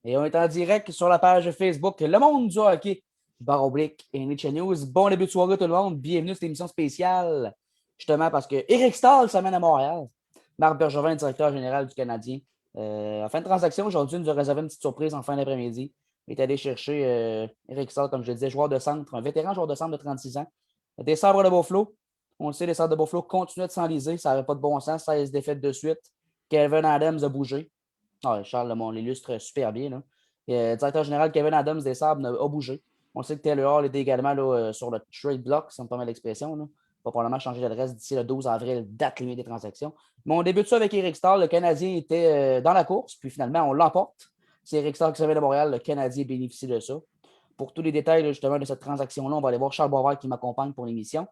Et on est en direct sur la page Facebook Le Monde du hockey, /NHL News. Bon début de soirée tout le monde. Bienvenue à cette émission spéciale. Justement parce que Eric Stahl s'amène à Montréal. Marc Bergevin, directeur général du Canadien. En fin de transaction, aujourd'hui, nous a réservé une petite surprise en fin d'après-midi. Il est allé chercher Eric Stahl, comme je le disais, joueur de centre, un vétéran joueur de centre de 36 ans. Des Sabres de Buffalo. On le sait, les Sabres de Buffalo continuent de s'enliser. Ça n'avait pas de bon sens. 16 défaites de suite. Kevin Adams a bougé. Ah, Charles, on l'illustre super bien. Là. Le directeur général Kevin Adams des Sabres a bougé. On sait que Taylor Hall était également là, sur le trade block, si on me permet l'expression. Là. Va probablement changer d'adresse d'ici le 12 avril, date limite des transactions. Mais on débute ça avec Eric Stahl. Le Canadien était dans la course, puis finalement, on l'emporte. C'est Eric Stahl qui s'en vient de Montréal. Le Canadien bénéficie de ça. Pour tous les détails là, justement de cette transaction-là, on va aller voir Charles Boisvert qui m'accompagne pour l'émission.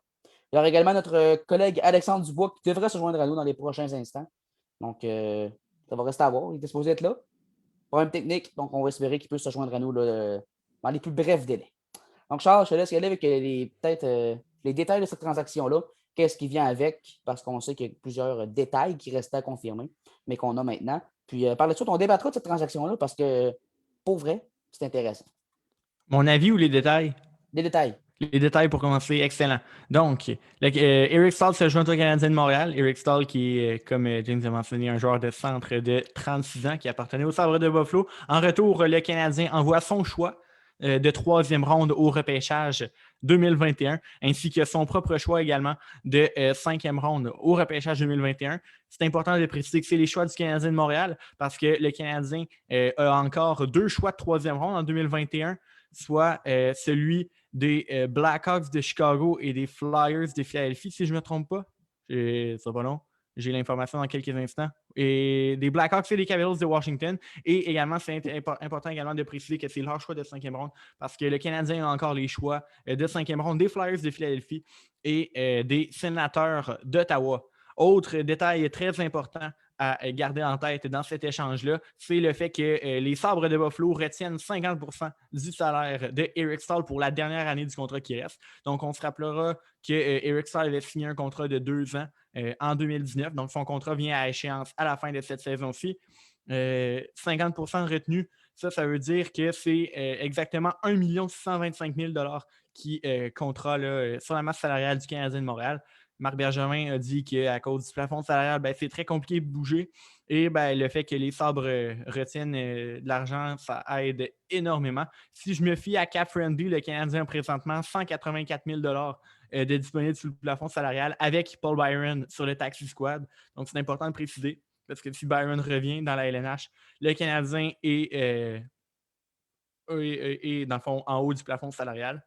Il y aura également notre collègue Alexandre Dubois qui devrait se joindre à nous dans les prochains instants. Donc, ça va rester à voir. Il était supposé être là. Problème technique, donc on va espérer qu'il puisse se joindre à nous là, dans les plus brefs délais. Donc, Charles, je te laisse y aller avec peut-être les détails de cette transaction-là. Qu'est-ce qui vient avec? Parce qu'on sait qu'il y a plusieurs détails qui restaient à confirmer, mais qu'on a maintenant. Puis, par la suite, on débattra de cette transaction-là parce que, pour vrai, c'est intéressant. Mon avis ou les détails? Des détails. Les détails pour commencer, excellent. Donc, Eric Stahl se joint au Canadien de Montréal. Eric Stahl qui est, comme James a mentionné, un joueur de centre de 36 ans qui appartenait au Sabres de Buffalo. En retour, le Canadien envoie son choix de troisième ronde au repêchage 2021, ainsi que son propre choix également de cinquième ronde au repêchage 2021. C'est important de préciser que c'est les choix du Canadien de Montréal parce que le Canadien a encore 2 choix de troisième ronde en 2021, soit celui des Blackhawks de Chicago et des Flyers de Philadelphie, si je ne me trompe pas. C'est pas long. J'ai l'information dans quelques instants. Et des Blackhawks et des Capitals de Washington. Et également, c'est important également de préciser que c'est leur choix de cinquième ronde parce que le Canadien a encore les choix de cinquième ronde des Flyers de Philadelphie et des Sénateurs d'Ottawa. Autre détail très important à garder en tête dans cet échange-là, c'est le fait que les Sabres de Buffalo retiennent 50% du salaire de Eric Stahl pour la dernière année du contrat qui reste. Donc, on se rappellera que Eric Stahl avait signé un contrat de 2 ans en 2019. Donc, son contrat vient à échéance à la fin de cette saison-ci. 50% de retenue, ça veut dire que c'est exactement 1 625 000 $ qui comptera là, sur la masse salariale du Canadien de Montréal. Marc Bergevin a dit qu'à cause du plafond salarial, c'est très compliqué de bouger. Et le fait que les Sabres retiennent de l'argent, ça aide énormément. Si je me fie à Cap Friendly, le Canadien a présentement 184 000 $ de disponibles sous le plafond salarial avec Paul Byron sur le Taxi Squad. Donc, c'est important de préciser parce que si Byron revient dans la LNH, le Canadien est dans le fond en haut du plafond salarial.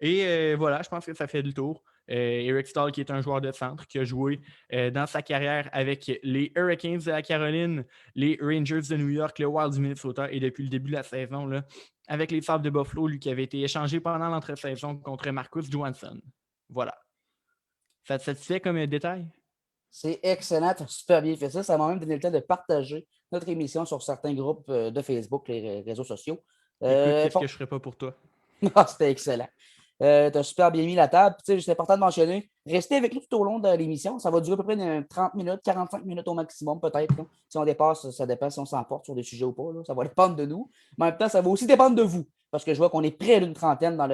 Et voilà, je pense que ça fait le tour. Eric Stahl, qui est un joueur de centre, qui a joué dans sa carrière avec les Hurricanes de la Caroline, les Rangers de New York, le Wild du Minnesota, et depuis le début de la saison, là, avec les Sabres de Buffalo, lui qui avait été échangé pendant l'entre-saison contre Marcus Johansson. Voilà. Ça te satisfait comme détail? C'est excellent, tu as super bien fait ça. Ça m'a même donné le temps de partager notre émission sur certains groupes de Facebook, les réseaux sociaux. Écoute, qu'est-ce que je ferais pas pour toi? C'était excellent. Tu as super bien mis la table. C'est important de mentionner. Restez avec nous tout au long de l'émission. Ça va durer à peu près 30 minutes, 45 minutes au maximum, peut-être. Si on dépasse, ça dépend si on s'emporte sur des sujets ou pas. Là. Ça va dépendre de nous. Mais en même temps, ça va aussi dépendre de vous. Parce que je vois qu'on est près d'une trentaine dans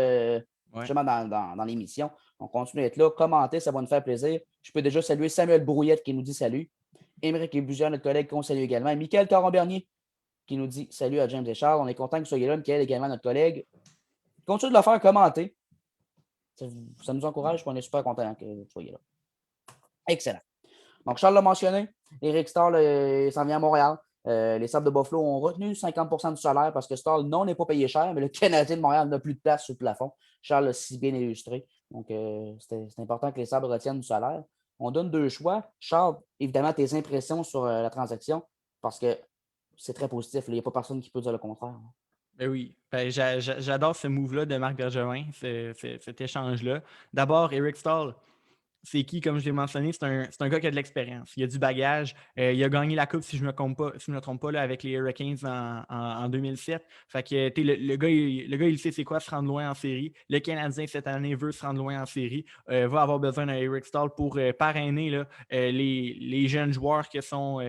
l'émission. On continue d'être là. Commentez, ça va nous faire plaisir. Je peux déjà saluer Samuel Brouillette qui nous dit salut. Émeric Buzière, notre collègue, qu'on salue également. Et Michael Caron-Bernier qui nous dit salut à James et Charles. On est content que vous soyez là. Michael également, notre collègue. Continuez de le faire, commenter. Ça nous encourage, on est super content que vous soyez là. Excellent. Donc, Charles l'a mentionné, Eric Stahl s'en vient à Montréal. Les Sabres de Buffalo ont retenu 50% du salaire parce que Stahl, non, n'est pas payé cher, mais le Canadien de Montréal n'a plus de place sur le plafond. Charles l'a si bien illustré. Donc, c'est important que les Sabres retiennent du salaire. On donne 2 choix. Charles, évidemment, tes impressions sur la transaction, parce que c'est très positif. Il n'y a pas personne qui peut dire le contraire. Ben oui, j'adore ce move-là de Marc Bergevin, cet échange-là. D'abord, Eric Stahl, c'est qui, comme je l'ai mentionné, c'est un gars qui a de l'expérience. Il a du bagage. Il a gagné la Coupe, si je ne me trompe pas, là, avec les Hurricanes en 2007. Fait que le gars, il sait c'est quoi se rendre loin en série. Le Canadien, cette année, veut se rendre loin en série. Va avoir besoin d'un Eric Stahl pour parrainer là, les jeunes joueurs que sont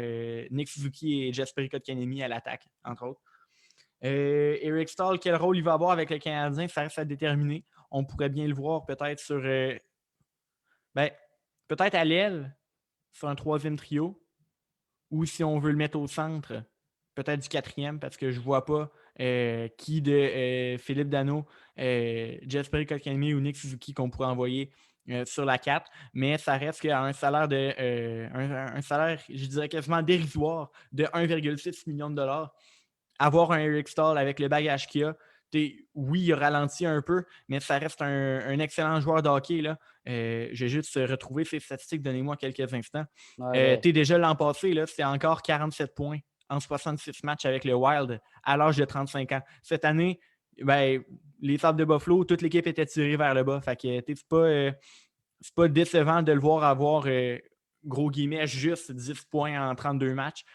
Nick Suzuki et Jesperi Kotkaniemi à l'attaque, entre autres. Eric Stahl, quel rôle il va avoir avec le Canadien, ça reste à déterminer. On pourrait bien le voir peut-être sur peut-être à l'aile, sur un troisième trio, ou si on veut le mettre au centre, peut-être du quatrième, parce que je ne vois pas qui de Philippe Danault, Jesperi Kotkaniemi ou Nick Suzuki qu'on pourrait envoyer sur la 4, mais ça reste qu'à un salaire un salaire, je dirais quasiment dérisoire, de 1,6 million de dollars. Avoir un Eric Stahl avec le bagage qu'il a, oui, il a ralenti un peu, mais ça reste un excellent joueur de hockey. Là. Je vais juste retrouver ses statistiques, donnez-moi quelques instants. Ouais, Déjà l'an passé, c'est encore 47 points en 66 matchs avec le Wild à l'âge de 35 ans. Cette année, les Sabres de Buffalo, toute l'équipe était tirée vers le bas. Fait que c'est pas décevant de le voir avoir, gros guillemets, juste 10 points en 32 matchs.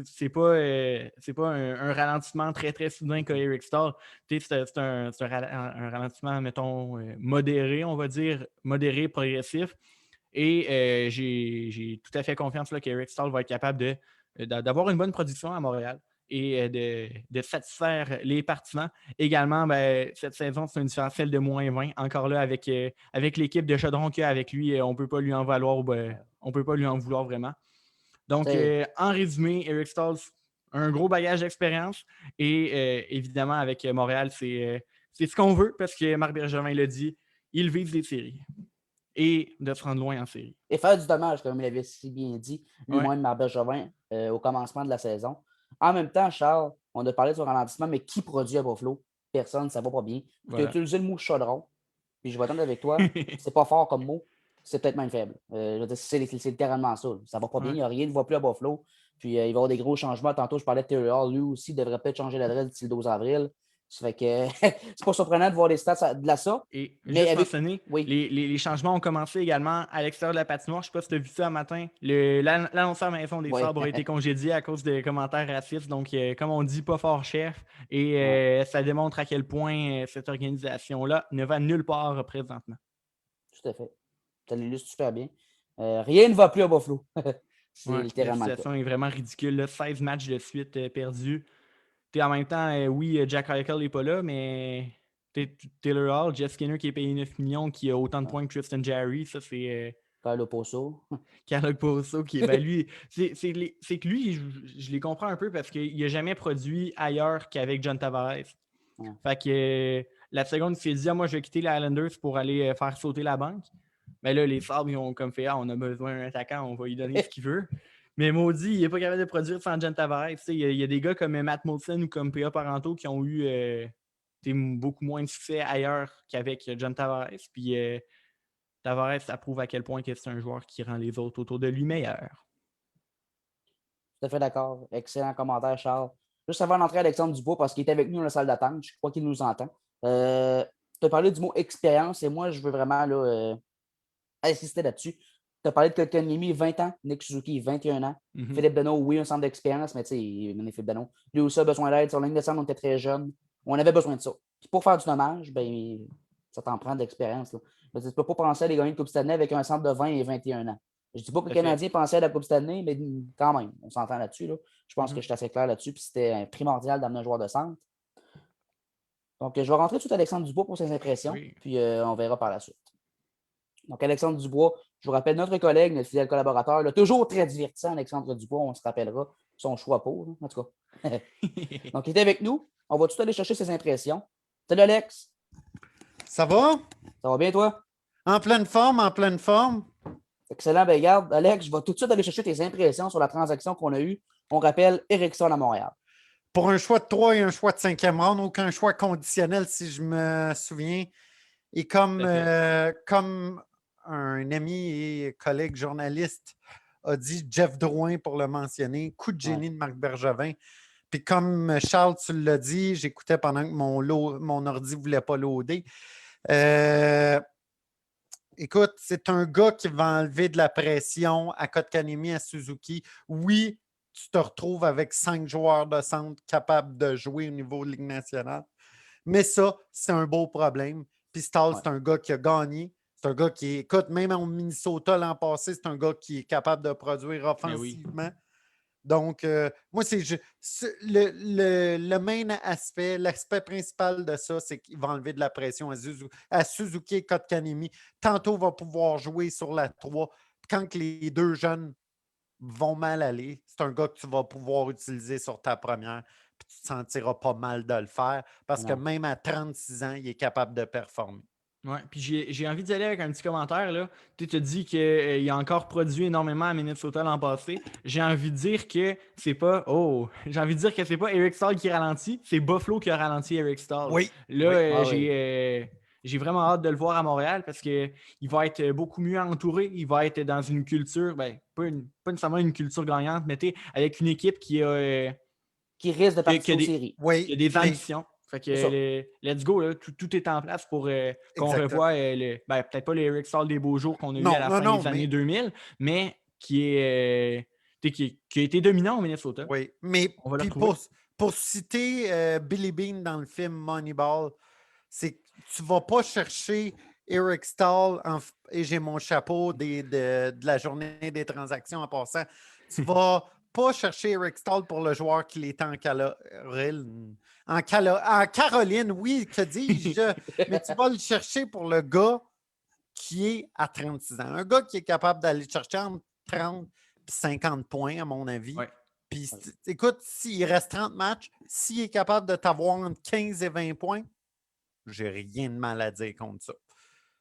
C'est pas un ralentissement très, très soudain qu'a Eric Stahl. C'est un ralentissement, mettons, modéré, on va dire, modéré, progressif. Et j'ai tout à fait confiance qu'Eric Stahl va être capable d'avoir une bonne production à Montréal et de satisfaire les partisans. Également, cette saison, c'est un différentiel de -20. Encore là, avec l'équipe de Chaudron qu'il y a avec lui, on ne peut pas lui en valoir, on peut pas lui en vouloir vraiment. Donc, en résumé, Eric Stahl, un gros bagage d'expérience. Et évidemment, avec Montréal, c'est ce qu'on veut parce que Marc Bergevin l'a dit, il vise les séries et de se rendre loin en série. Et faire du dommage, comme il avait si bien dit Ouais. lui-même, Marc Bergevin, au commencement de la saison. En même temps, Charles, on a parlé de son ralentissement, mais qui produit à Buffalo? Personne, ça va pas bien. Tu as Voilà. utilisé le mot chaudron, puis je vais attendre avec toi. C'est pas fort comme mot, c'est peut-être même faible. Je veux dire, c'est littéralement ça. Ça va pas bien, il n'y a rien, ne va plus à Buffalo. Puis il va y avoir des gros changements. Tantôt, je parlais de Terry Hall, lui aussi devrait peut-être changer l'adresse d'ici le 12 avril. Ça fait que c'est pas surprenant de voir les stats de la ça. Et Mais juste avec... mentionner, Oui. les changements ont commencé également à l'extérieur de la patinoire. Je ne sais pas si tu as vu ça un matin. L'annonceur maison des Oui. Sabres a été congédié à cause des commentaires racistes. Donc, comme on dit, pas fort chef. Et ça démontre à quel point cette organisation-là ne va nulle part présentement. Tout à fait. Ça l'illustre super bien. Rien ne va plus à Buffalo. C'est Ouais, la littéralement le cas. situation est vraiment ridicule. Là. 16 matchs de suite perdus. En même temps, oui, Jack Eichel n'est pas là, mais Taylor Hall, Jeff Skinner qui est payé 9 millions, qui a autant de points que Tristan Jarry, ça c'est Carlo Posso. Carlo Posso qui est lui, c'est que lui, je les comprends un peu parce qu'il n'a jamais produit ailleurs qu'avec John Tavares. Ouais. Fait que la seconde, il s'est dit, moi je vais quitter les Islanders pour aller faire sauter la banque. Mais là, les Sabres, ils ont comme fait, on a besoin d'un attaquant, on va lui donner ce qu'il veut. Mais maudit, il n'est pas capable de produire sans John Tavares. Il y a des gars comme Matt Moulson ou comme P.A. Parento qui ont eu beaucoup moins de succès ailleurs qu'avec John Tavares. Puis Tavares, ça prouve à quel point que c'est un joueur qui rend les autres autour de lui meilleurs. Tout à fait d'accord. Excellent commentaire, Charles. Juste avant d'entrer Alexandre Dubois, parce qu'il est avec nous dans la salle d'attente, je crois qu'il nous entend. Tu as parlé du mot expérience et moi, je veux vraiment là, insister là-dessus. Tu as parlé de Kotkaniemi, 20 ans, Nick Suzuki, 21 ans. Mm-hmm. Philippe Danault, oui, un centre d'expérience, mais tu sais, Philippe Danault, lui aussi a besoin d'aide. Sur la ligne de centre, on était très jeunes. On avait besoin de ça. Puis pour faire du dommage, ben, ça t'en prend de l'expérience. Tu ne peux pas penser à les gagner de Coupe Stanley avec un centre de 20 et 21 ans. Je ne dis pas que le Canadien pensait à la Coupe Stanley, mais quand même, on s'entend là-dessus. Là. Je pense que je suis assez clair là-dessus. Puis c'était primordial d'amener un joueur de centre. Donc, je vais rentrer tout de suite Alexandre Dubois pour ses impressions. Oui. Puis on verra par la suite. Donc, Alexandre Dubois, je vous rappelle, notre collègue, notre fidèle collaborateur, là, toujours très divertissant, Alexandre Dubois, on se rappellera son choix pour, en tout cas. Donc, il est avec nous. On va tout aller chercher ses impressions. Salut, Alex. Ça va? Ça va bien, toi? En pleine forme, en pleine forme. Excellent. Ben, regarde, Alex, je vais tout de suite aller chercher tes impressions sur la transaction qu'on a eue. On rappelle Eriksson à Montréal. Pour un choix de 3 et un choix de 5e round, aucun choix conditionnel, si je me souviens. Et comme un ami et collègue journaliste a dit, Jeff Drouin pour le mentionner, coup de génie de Marc Bergevin. Puis comme Charles, tu l'as dit, j'écoutais pendant que mon ordi ne voulait pas loader. Écoute, c'est un gars qui va enlever de la pression à Kotkaniemi, à Suzuki. Oui, tu te retrouves avec 5 joueurs de centre capables de jouer au niveau de Ligue nationale. Mais ça, c'est un beau problème. Puis Stahl, c'est un gars qui a gagné. C'est un gars qui, écoute, même en Minnesota l'an passé, c'est un gars qui est capable de produire offensivement. Donc, moi, le main aspect, l'aspect principal de ça, c'est qu'il va enlever de la pression à Suzuki et Kotkaniemi. Tantôt, va pouvoir jouer sur la 3. Quand que les deux jeunes vont mal aller, c'est un gars que tu vas pouvoir utiliser sur ta première, puis tu te sentiras pas mal de le faire, parce que Non. même à 36 ans, il est capable de performer. Ouais, puis j'ai envie d'y aller avec un petit commentaire, là. Tu te dis qu'il a encore produit énormément à Minnesota l'an passé. J'ai envie de dire que c'est pas... Oh! J'ai envie de dire que c'est pas Eric Staal qui ralentit, c'est Buffalo qui a ralenti Eric Staal. Oui, Là, oui. Ah oui. j'ai vraiment hâte de le voir à Montréal parce qu'il va être beaucoup mieux entouré. Il va être dans une culture, ben, pas nécessairement une culture gagnante, mais avec une équipe Qui risque de qui participer a aux des, séries. qui a Oui, des mais ambitions. Fait que C'est ça. let's go, là, tout est en place pour qu'on exactement. revoie peut-être pas les Eric Staal des beaux jours qu'on a eu à Non, la non, fin non, des années mais 2000, mais qui a été dominant au Minnesota. oui. Mais On va le puis retrouver. pour citer Billy Bean dans le film Moneyball, c'est que tu vas pas chercher Eric Stahl et j'ai mon chapeau de la journée des transactions en passant. Tu vas pas chercher Eric Stahl pour le joueur qu'il est en Caroline. En Caroline, oui, que dis-je? Mais tu vas le chercher pour le gars qui est à 36 ans. Un gars qui est capable d'aller chercher entre 30 et 50 points, à mon avis. Ouais. Puis, écoute, s'il reste 30 matchs, s'il est capable de t'avoir entre 15 et 20 points, j'ai rien de mal à dire contre ça.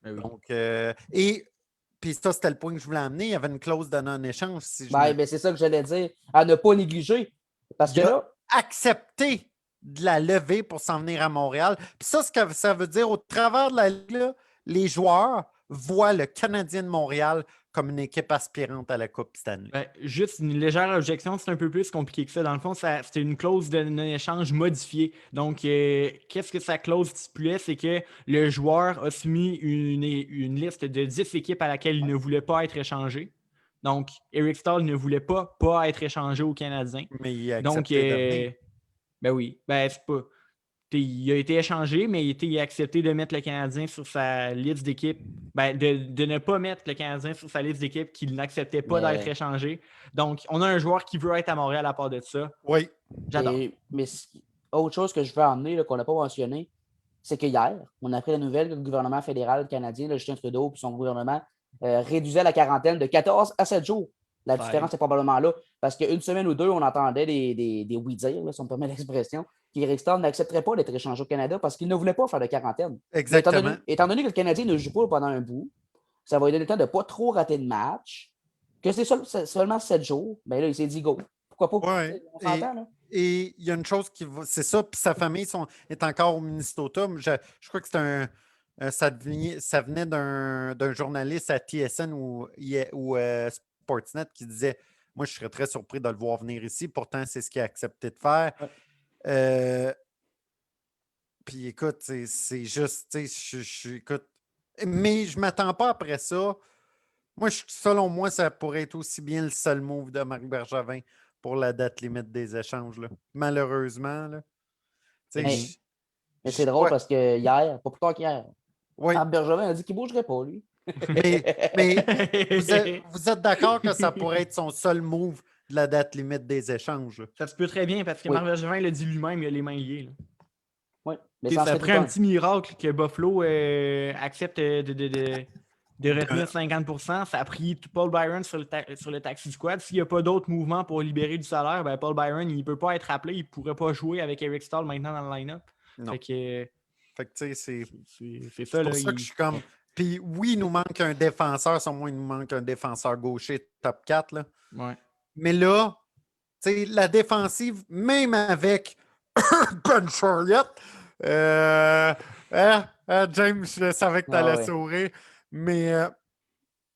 Ben oui. Donc, et puis ça, c'était le point que je voulais amener. Il y avait une clause de non-échange. Si je me... Ben, c'est ça que j'allais dire. À ne pas négliger. Parce que Il a là, accepté de la lever pour s'en venir à Montréal. Puis ça, ce que ça veut dire, au travers de la Ligue, là, les joueurs voient le Canadien de Montréal comme une équipe aspirante à la Coupe Stanley. Ben, juste une légère objection, c'est un peu plus compliqué que ça. Dans le fond, c'était une clause de non-échange modifiée. Donc, qu'est-ce que sa clause stipulait? C'est que le joueur a soumis une liste de 10 équipes à laquelle il ne voulait pas être échangé. Donc, Eric Staal ne voulait pas être échangé au Canadien. Mais il a Donc, accepté de venir. ben oui, ben c'est pas. Il a été échangé, mais il a accepté de mettre le Canadien sur sa liste d'équipes. Ben, de ne pas mettre le Canadien sur sa liste d'équipes qui n'acceptait pas d'être mais, échangé. Donc, on a un joueur qui veut être à Montréal à part de ça. Oui. J'adore. mais autre chose que je veux emmener, là, qu'on n'a pas mentionné, c'est que hier, on a appris la nouvelle que le gouvernement fédéral canadien, là, Justin Trudeau et son gouvernement, réduisait la quarantaine de 14 à 7 jours. La différence est probablement là. Parce qu'une semaine ou deux, on entendait des oui-dire, là, si on me permet l'expression, qu'Eric Staal n'accepterait pas d'être échangé au Canada parce qu'il ne voulait pas faire de quarantaine. Mais Exactement. étant donné que le Canadien ne joue pas pendant un bout, ça va lui donner le temps de ne pas trop rater de match, que c'est seulement 7 jours, bien là, il s'est dit go. Pourquoi pas? Oui. On s'entend, là? Et il y a une chose qui va. C'est ça, puis sa famille est encore au Minnesota. Je crois que c'est ça venait d'un journaliste à TSN ou Sportsnet qui disait moi, je serais très surpris de le voir venir ici. Pourtant, c'est ce qu'il a accepté de faire. Ouais. Puis écoute, c'est juste, écoute, mais je ne m'attends pas après ça. Moi, selon moi, ça pourrait être aussi bien le seul move de Marc Bergevin pour la date limite des échanges. Là. Malheureusement. Là. Tu sais, Mais, mais c'est je drôle crois. parce que hier, pas plus tard qu'hier, Oui, Marc Bergevin a dit qu'il ne bougerait pas, lui. mais vous êtes d'accord que ça pourrait être son seul move de la date limite des échanges. Là. Ça se peut très bien parce que Oui. Marc Bergevin l'a dit lui-même, il a les mains liées. Là. Oui, mais Ça ça en serait ferait tout un un. petit miracle que Buffalo accepte de retenir 50%. Ça a pris Paul Byron sur le taxi squad. S'il n'y a pas d'autres mouvements pour libérer du salaire, ben Paul Byron, il ne peut pas être appelé. Il ne pourrait pas jouer avec Eric Staal maintenant dans le line-up. Non. Fait que, Fait que, tu sais, c'est ça. pour Là, ça que je suis comme. Puis oui, il nous manque un défenseur. Sur moi, il nous manque un défenseur gaucher top 4. Là. Ouais. Mais là, tu sais, la défensive, même avec Ben Chariot, James, je savais que tu allais sourire. Mais,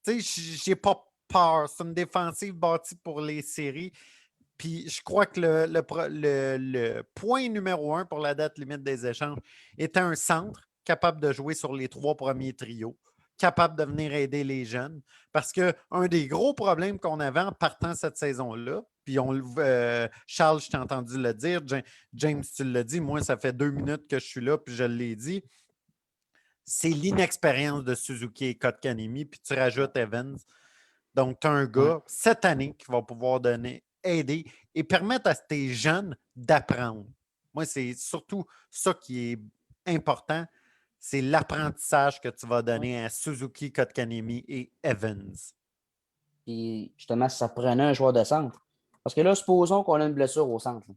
tu sais, j'ai pas peur. C'est une défensive bâtie pour les séries. Puis je crois que le point numéro 1 pour la date limite des échanges était un centre capable de jouer sur les 3 premiers trios, capable de venir aider les jeunes. Parce qu'un des gros problèmes qu'on avait en partant cette saison-là, puis Charles, je t'ai entendu le dire, James, tu l'as dit, moi, ça fait 2 minutes que je suis là, puis je l'ai dit, c'est l'inexpérience de Suzuki et Kotkaniemi, puis tu rajoutes Evans. Donc, tu as un gars, cette année, qui va pouvoir donner aider et permettre à tes jeunes d'apprendre. Moi, c'est surtout ça qui est important. C'est l'apprentissage que tu vas donner à Suzuki, Kotkaniemi et Evans. Puis justement, si ça prenait un joueur de centre. Parce que là, supposons qu'on a une blessure au centre. Là.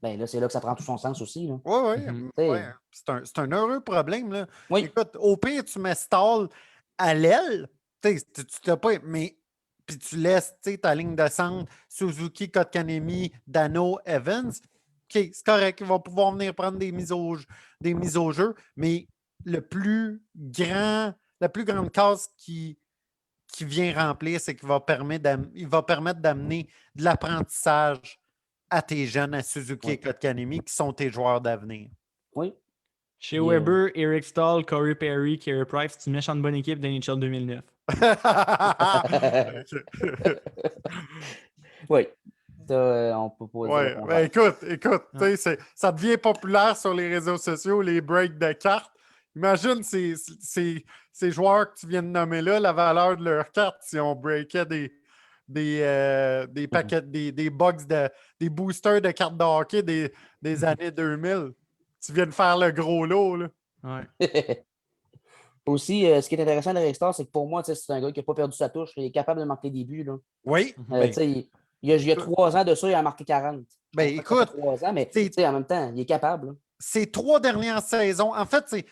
Ben là, c'est là que ça prend tout son sens aussi. Là. Oui, Mhm. ouais. C'est un heureux problème. Là. Oui. Écoute, au pire, tu mets Stall à l'aile. Tu t'as pas. Mais puis tu laisses ta ligne de centre, Suzuki, Kotkaniemi, Dano, Evans. OK, c'est correct. Ils vont pouvoir venir prendre des mises au jeu. Mais la plus grande case qui vient remplir, c'est qu'il va permettre d'amener de l'apprentissage à tes jeunes, à Suzuki et Kotkaniemi, qui sont tes joueurs d'avenir. Oui. Chez Puis, Weber, Eric Stahl, Corey Perry, Carey Price, c'est une méchante bonne équipe d'NHL 2009. Oui. Ça, on peut pas dire le Ouais, contraire. écoute, ça devient populaire sur les réseaux sociaux, les breaks de cartes. Imagine ces joueurs que tu viens de nommer là, la valeur de leurs cartes si on breakait des paquets, des box des boosters de cartes de hockey des années 2000. Tu viens de faire le gros lot, là. Ouais. Aussi, ce qui est intéressant d'Eric Starr, c'est que pour moi, c'est un gars qui n'a pas perdu sa touche. Il est capable de marquer des buts. Là. Oui, Il y a 3 ans de ça, il a marqué 40. Je comprends que ça fait 3 ans, mais en même temps, il est capable. Là. Ces 3 dernières saisons, en fait,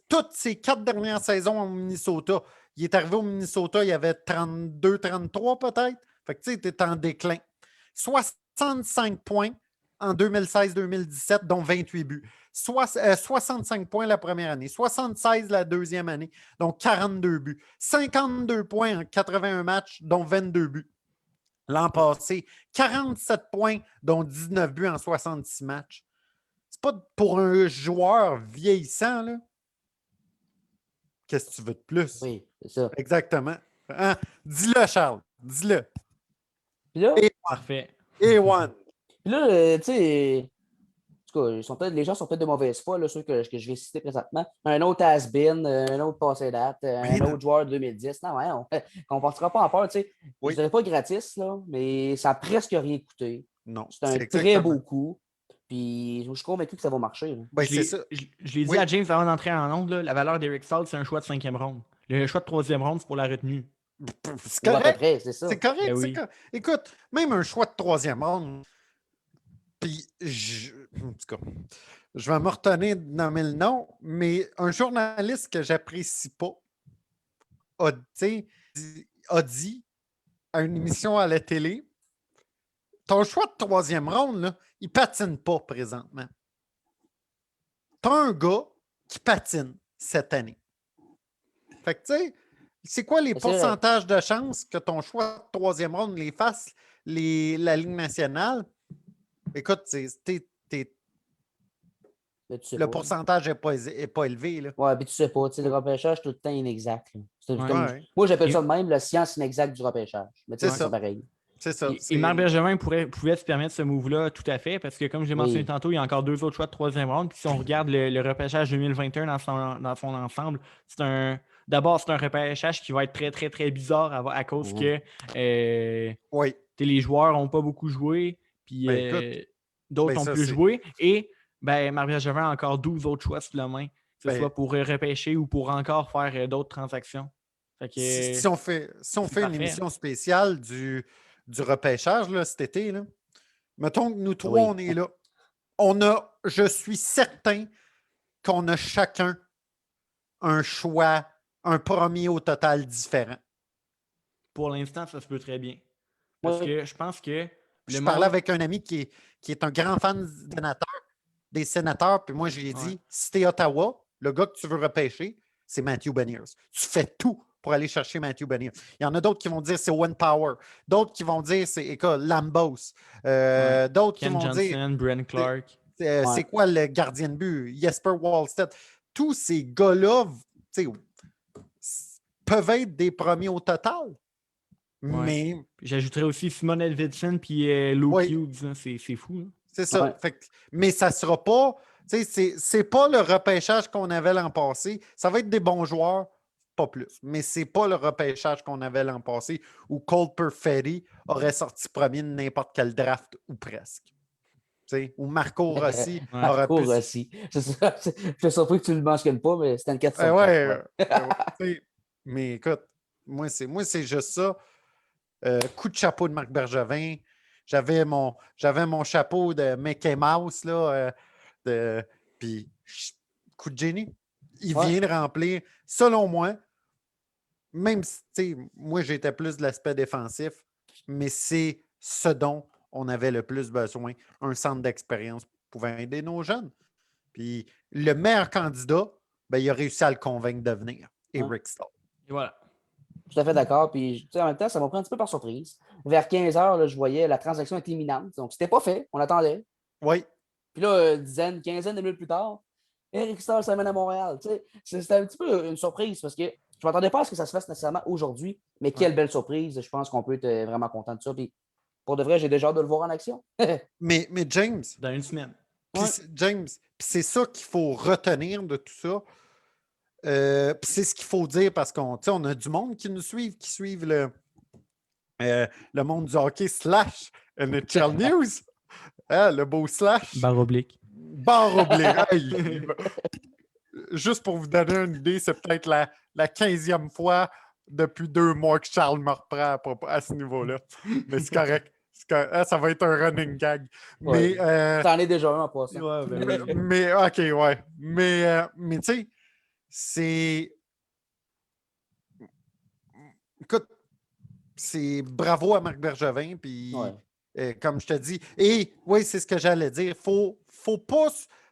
toutes ces 4 dernières saisons au Minnesota, il est arrivé au Minnesota, il y avait 32, 33 peut-être. Fait que tu sais, il était en déclin. 65 points en 2016-2017, dont 28 buts. 65 points la première année, 76 la deuxième année, donc 42 buts. 52 points en 81 matchs, dont 22 buts. L'an passé, 47 points, dont 19 buts en 66 matchs. C'est pas pour un joueur vieillissant, là. Qu'est-ce que tu veux de plus? Oui, c'est ça. Exactement. Hein? Dis-le, Charles. Dis-le. Puis là, Parfait. Et one. puis là tu sais, en tout cas, les gens sont peut-être de mauvaise foi, là, ceux que je vais citer présentement. Un autre has-been, un autre passé date, un autre joueur de 2010. Non, ouais, on ne partira pas en peur. Tu sais. Oui. Je ne dirais pas gratis, là, mais ça n'a presque rien coûté. Non. C'est un très beau coup. Puis je suis convaincu que ça va marcher. Là. Ben, je l'ai dit à James avant d'entrer en onde, la valeur d'Eric Stahl, c'est un choix de 5e ronde. Le choix de 3e ronde, c'est pour la retenue. C'est Ou à peu correct. près, c'est ça. C'est correct. Ben oui. Écoute, même un choix de 3e ronde, puis en tout cas, je vais me retenir de nommer le nom, mais un journaliste que j'apprécie pas a dit à une émission à la télé, ton choix de 3e ronde, là, il patine pas présentement. T'as un gars qui patine cette année. Fait que, tu sais, c'est quoi les pourcentages de chances que ton choix de 3e ronde les fasse la Ligue nationale? Écoute, le pourcentage n'est pas élevé. Là. Ouais, puis tu sais pas. Le repêchage, tout le temps inexact. Ouais. Moi, j'appelle ça de même, la science inexacte du repêchage. Mais C'est c'est pareil. C'est ça. Et Marc Bergevin pouvait se permettre ce move-là tout à fait, parce que comme j'ai mentionné tantôt, il y a encore 2 autres choix de 3e ronde. Puis si on regarde le repêchage 2021 dans son ensemble, d'abord, c'est un repêchage qui va être très, très, très bizarre à cause que les joueurs n'ont pas beaucoup joué, puis d'autres ont plus joué. Et Marc Bergevin a encore 12 autres choix sous la main, que ce soit pour repêcher ou pour encore faire d'autres transactions. Fait que, si on fait une émission spéciale du repêchage là, cet été, là, mettons que nous trois, on est là. Je suis certain qu'on a chacun un choix, un premier au total différent. Pour l'instant, ça se peut très bien. Parce que je pense que... Je parlais avec un ami qui est un grand fan des sénateurs, puis moi, je lui ai dit, si t'es Ottawa, le gars que tu veux repêcher, c'est Matthew Beniers. Tu fais tout pour aller chercher Matthew Beniers. Il y en a d'autres qui vont dire c'est Owen Power. D'autres qui vont dire c'est Lambos. D'autres qui vont Johnson, dire Brent Clark. C'est quoi le gardien de but? Jesper Wallstedt. Tous ces gars-là peuvent être des premiers au total. Mais j'ajouterais aussi Simon Edvidson puis Luke Hughes. C'est fou. Hein? C'est ça. Ouais. Mais ça ne sera pas... C'est pas le repêchage qu'on avait l'an passé. Ça va être des bons joueurs pas plus. Mais c'est pas le repêchage qu'on avait l'an passé où Cole Perfetti aurait sorti premier de n'importe quel draft ou presque. T'sais, ou Marco Rossi Ouais. aurait Marco pu. Rossi. C'est ça. Je suis surpris que tu ne le mentionnes pas, mais c'était une question. Ouais, t'sais, mais écoute, moi, c'est juste ça. Coup de chapeau de Marc Bergevin. J'avais mon chapeau de Mickey Mouse, là. Puis, coup de génie. Il Ouais. vient de remplir, selon moi, même si, tu sais, moi, j'étais plus de l'aspect défensif, mais c'est ce dont on avait le plus besoin. Un centre d'expérience pouvait aider nos jeunes. Puis, le meilleur candidat, ben, il a réussi à le convaincre de venir. Eric Stahl. Et voilà. Tout à fait d'accord. Puis, tu sais, en même temps, ça m'a pris un petit peu par surprise. Vers 15 heures, là, je voyais la transaction était imminente. Donc, c'était pas fait. On attendait. Oui, Puis là, quinzaine de minutes plus tard, Eric Starr s'amène à Montréal. Tu sais, c'était un petit peu une surprise parce que je ne m'attendais pas à ce que ça se fasse nécessairement aujourd'hui. Mais quelle belle surprise. Je pense qu'on peut être vraiment content de ça. Puis, pour de vrai, j'ai déjà hâte de le voir en action. mais James, Dans une semaine. puis Ouais. James, puis c'est ça qu'il faut retenir de tout ça. Puis c'est ce qu'il faut dire parce qu'on on a du monde qui nous suivent, qui suivent le monde du hockey slash NHL News. Hein, le beau slash. Barre oblique. Barre oblique. Hey, juste pour vous donner une idée, c'est peut-être la 15e fois depuis 2 mois que Charles me reprend à ce niveau-là. Mais c'est correct. Ça va être un running gag. Ouais. Mais, T'en es déjà un en passant. Ouais, ben oui. mais OK, ouais. Mais tu sais, c'est. Écoute, c'est bravo à Marc Bergevin. Puis, comme je te dis, et oui, c'est ce que j'allais dire. Faut pas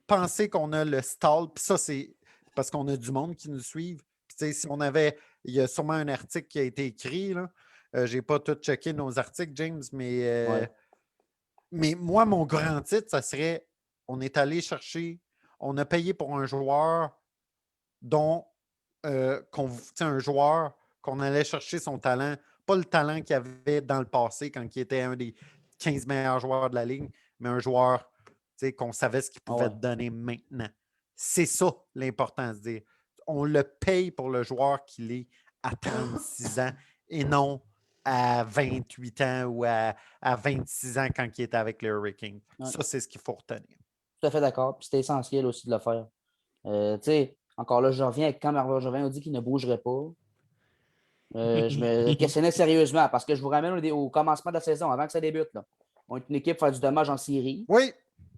penser qu'on a le stall. Puis ça, c'est parce qu'on a du monde qui nous suivent. Puis, tu sais, si on avait. Il y a sûrement un article qui a été écrit. Là. J'ai pas tout checké nos articles, James, mais moi, mon grand titre, ça serait on est allé chercher, on a payé pour un joueur dont un joueur qu'on allait chercher son talent, pas le talent qu'il avait dans le passé quand il était un des 15 meilleurs joueurs de la ligue, mais un joueur qu'on savait ce qu'il pouvait te donner maintenant. C'est ça l'important de se dire. On le paye pour le joueur qu'il est à 36 ans et non à 28 ans ou à 26 ans quand il était avec les Hurricanes. Ouais. Ça, c'est ce qu'il faut retenir. Tout à fait d'accord. Puis c'était essentiel aussi de le faire. Tu sais, encore là, je reviens avec quand Marc Bergevin a dit qu'il ne bougerait pas. Je me questionnais sérieusement parce que je vous ramène au commencement de la saison, avant que ça débute. Là. On est une équipe faire du dommage en série. Oui.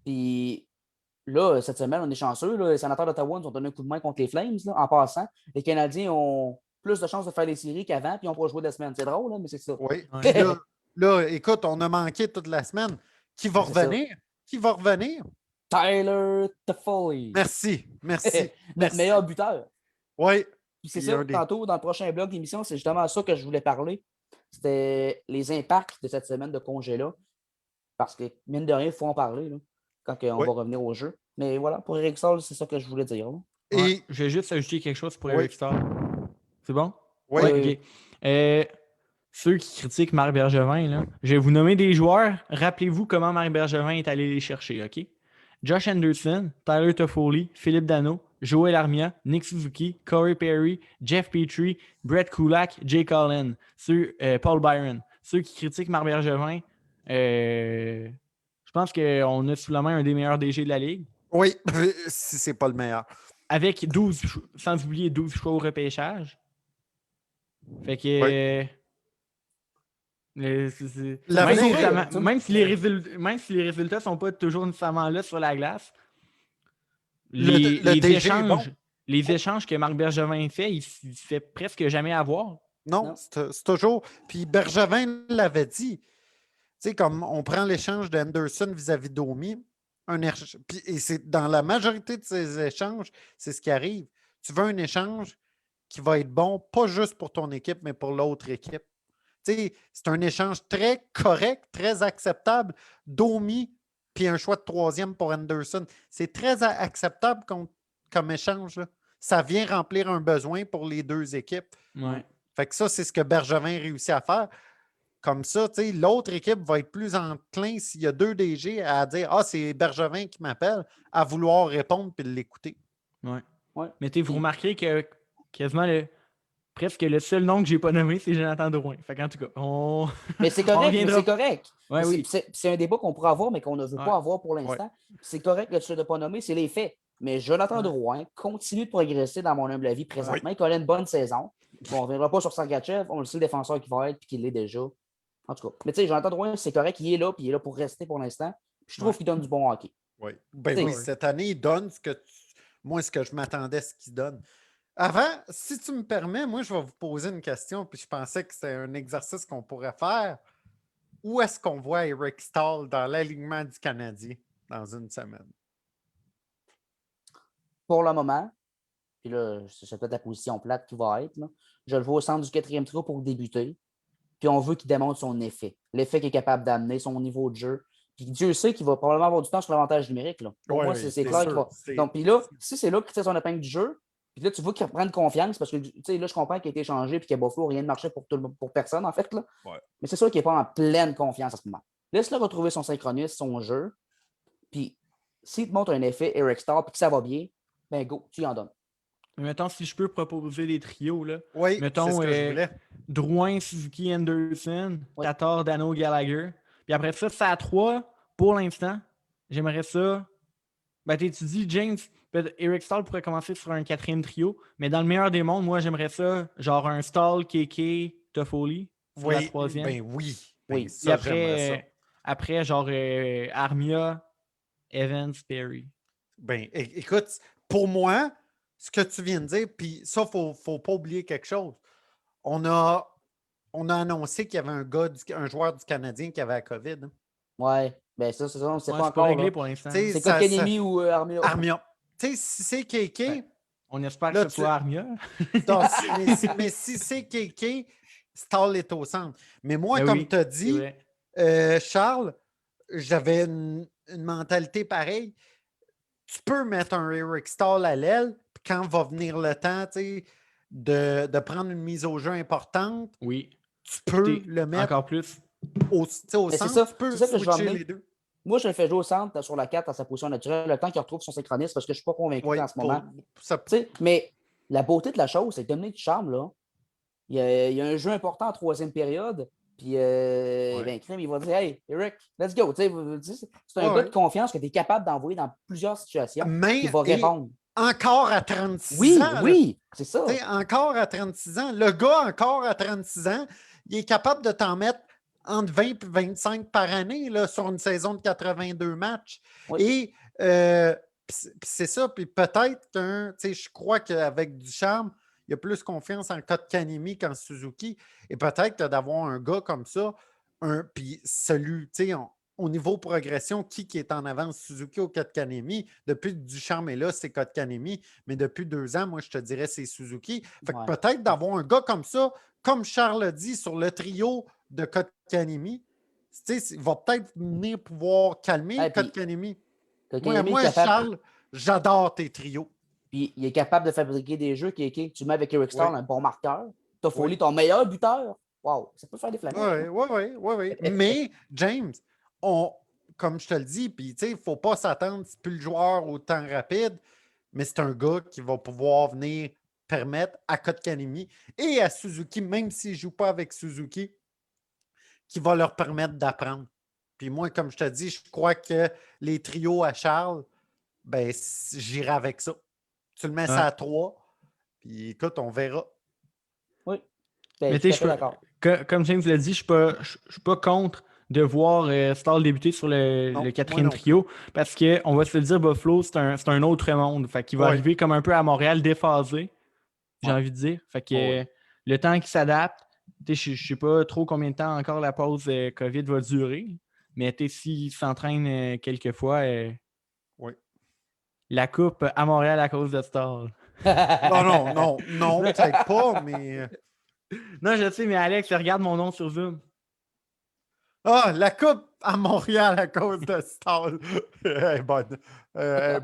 Puis là, cette semaine, on est chanceux. Là, les sénateurs d'Ottawa nous ont donné un coup de main contre les Flames là, en passant. Les Canadiens ont plus de chances de faire les séries qu'avant, puis ils n'ont pas joué de la semaine. C'est drôle, là, mais c'est ça. Oui. Puis là, écoute, on a manqué toute la semaine. Qui va revenir? Qui va revenir? Tyler Toffoli. Merci. Notre meilleur buteur. Oui. Puis c'est ça, tantôt, dans le prochain blog d'émission, c'est justement ça que je voulais parler. C'était les impacts de cette semaine de congé-là. Parce que, mine de rien, il faut en parler là, quand on va revenir au jeu. Mais voilà, pour Eric Stahl, c'est ça que je voulais dire. Là. Et je vais juste ajouter quelque chose pour Eric Stahl. C'est bon? Oui. OK. Ceux qui critiquent Marc Bergevin, là, je vais vous nommer des joueurs. Rappelez-vous comment Marc Bergevin est allé les chercher, OK? Josh Anderson, Tyler Toffoli, Philippe Danault, Joel Armia, Nick Suzuki, Corey Perry, Jeff Petrie, Brett Kulak, Jay Cullen, Paul Byron. Ceux qui critiquent Marc Bergevin, je pense qu'on a sous la main un des meilleurs DG de la Ligue. Oui, si c'est pas le meilleur. Avec 12, sans oublier 12 choix au repêchage. Fait que... Même si les résultats ne sont pas toujours nécessairement là sur la glace, les échanges que Marc Bergevin fait, il ne fait presque jamais avoir. Non. C'est toujours. Puis Bergevin l'avait dit. Tu sais, comme on prend l'échange d'Anderson vis-à-vis d'Omi, et c'est dans la majorité de ces échanges, c'est ce qui arrive. Tu veux un échange qui va être bon, pas juste pour ton équipe, mais pour l'autre équipe. C'est un échange très correct, très acceptable. Domi, puis un choix de 3e pour Anderson. C'est très acceptable comme échange. Là. Ça vient remplir un besoin pour les deux équipes. Ouais. Fait que ça, c'est ce que Bergevin réussit à faire. Comme ça, l'autre équipe va être plus enclin s'il y a 2 DG à dire « Ah, c'est Bergevin qui m'appelle », à vouloir répondre puis l'écouter. Ouais. Mais vous remarquerez que quasiment presque le seul nom que j'ai pas nommé, c'est Jonathan Drouin. Fait qu'en tout cas, Mais c'est on correct, mais reviendra. c'est correct. Ouais, oui. C'est un débat qu'on pourrait avoir, mais qu'on ne veut Ouais. pas avoir pour l'instant. C'est correct que tu ne l'aies pas nommé, c'est les faits. Mais Jonathan Ouais. Drouin continue de progresser dans mon humble avis présentement. Il connaît une bonne saison. Bon, on ne reviendra pas sur Sergachev. On le sait, le défenseur qu'il va être et qu'il l'est déjà. En tout cas. Mais tu sais, Jonathan Drouin, c'est correct. Il est là, puis il est là pour rester pour l'instant. Puis je trouve qu'il donne du bon hockey. Oui. Ben T'sais, oui, cette année, il donne moi, ce que je m'attendais à ce qu'il donne. Avant, si tu me permets, moi, je vais vous poser une question, puis je pensais que c'était un exercice qu'on pourrait faire. Où est-ce qu'on voit Eric Stahl dans l'alignement du Canadien dans une semaine? Pour le moment, puis là, c'est peut-être la position plate qui va être, là, je le vois au centre du 4e trio pour débuter. Puis on veut qu'il démontre son effet. L'effet qu'il est capable d'amener, son niveau de jeu. Puis Dieu sait qu'il va probablement avoir du temps sur l'avantage numérique. Là. Pour moi, c'est clair qu'il va. Donc, puis là, si c'est là qu'il tire son épingle du jeu, puis là, tu vois qu'il reprenne confiance parce que là, je comprends qu'il a été échangé puis qu'à Buffalo, rien ne marchait pour personne, en fait. Là. Ouais. Mais c'est sûr qu'il n'est pas en pleine confiance à ce moment. Laisse-le retrouver son synchronisme, son jeu. Puis s'il te montre un effet Eric Stahl puis que ça va bien, ben go, tu y en donnes. Mettons, si je peux proposer des trios, là. Oui, mettons, c'est ce que je voulais. Drouin, Suzuki, Anderson, Oui. Tatar, Dano, Gallagher. Puis après ça, c'est à 3 pour l'instant. J'aimerais ça. Ben, tu dis, James, Eric Stahl pourrait commencer sur un 4e trio, mais dans le meilleur des mondes, moi, j'aimerais ça, genre un Stahl, KK, Toffoli sur la 3e. Ben oui. Ben Oui. ça, Puis j'aimerais ça. après, genre Armia, Evans, Perry. Ben, écoute, pour moi, ce que tu viens de dire, puis ça, il ne faut pas oublier quelque chose. On a annoncé qu'il y avait un joueur du Canadien qui avait la COVID. Hein. Ouais. Ben ça, c'est ça, on ne sait pas C'est pas encore. réglé Là. pour l'instant. C'est Kotkaniemi ou Armia. Armia. Tu sais, si c'est KK, Ouais. On espère là, que ce soit Armia. non, mais si c'est KK, Stahl est au centre. Mais moi, Ben comme oui, tu as c'est dit, vrai. Charles, j'avais une mentalité pareille. Tu peux mettre un Eric Stahl à l'aile, puis quand va venir le temps, tu sais, de prendre une mise au jeu importante, Oui. tu peux Puis, le mettre encore plus. au Mais centre. Tu peux c'est ça que je vais switcher amener. les deux. Moi, je le fais jouer au centre sur la 4 à sa position naturelle, le temps qu'il retrouve son synchronisme, parce que je ne suis pas convaincu Oui, en ce moment. ça, Mais la beauté de la chose, c'est que Dominique Ducharme, là, il y a un jeu important en 3e période. Puis, ben, Crème, il va dire Hey, Eric, let's go. C'est un gars de confiance que tu es capable d'envoyer dans plusieurs situations. Il va répondre. Encore à 36 Oui, ans. oui, c'est ça. Encore à 36 ans. Le gars, encore à 36 ans, il est capable de t'en mettre entre 20 et 25 par année là, sur une saison de 82 matchs. Oui. Et c'est ça. Puis peut-être je crois qu'avec Ducharme, il y a plus confiance en Kotkaniemi qu'en Suzuki. Et peut-être que d'avoir un gars comme ça, puis celui, au niveau progression, qui est en avance, Suzuki ou Kotkaniemi? Depuis que Ducharme est là, c'est Kotkaniemi, mais depuis 2 ans, moi, je te dirais c'est Suzuki. Fait que peut-être d'avoir un gars comme ça, comme Charles a dit, sur le trio de Kotkaniemi, il va peut-être venir pouvoir calmer Kotkaniemi. Moi, Charles, j'adore tes trios. Puis il est capable de fabriquer des jeux tu mets avec Eric Stahl, un bon marqueur. Toffoli, Oui. ton meilleur buteur. Wow, ça peut faire des flamèches. Oui. Mais, James, comme je te le dis, puis il ne faut pas s'attendre, c'est plus le joueur au temps rapide, mais c'est un gars qui va pouvoir venir permettre à Kotkaniemi et à Suzuki, même s'il ne joue pas avec Suzuki, qui va leur permettre d'apprendre. Puis moi, comme je te dis, je crois que les trios à Charles, ben, j'irai avec ça. Tu le mets ça à 3, puis écoute, on verra. Oui. Ben, Mais je suis d'accord. Comme James l'a dit, je ne suis pas contre de voir Stahl débuter sur le 4e trio parce qu'on va se le dire, Buffalo, c'est un autre monde. Fait qu'il va arriver comme un peu à Montréal déphasé, j'ai envie de dire. Fait que le temps qu'il s'adapte, je ne sais pas trop combien de temps encore la pause COVID va durer, mais s'il s'entraîne quelques fois, la coupe à Montréal à cause de Stahl. Non, peut-être pas, mais... Non, je sais, mais Alex, regarde mon nom sur Zoom. Ah, la coupe à Montréal à cause de Stahl. Elle est bonne. C'est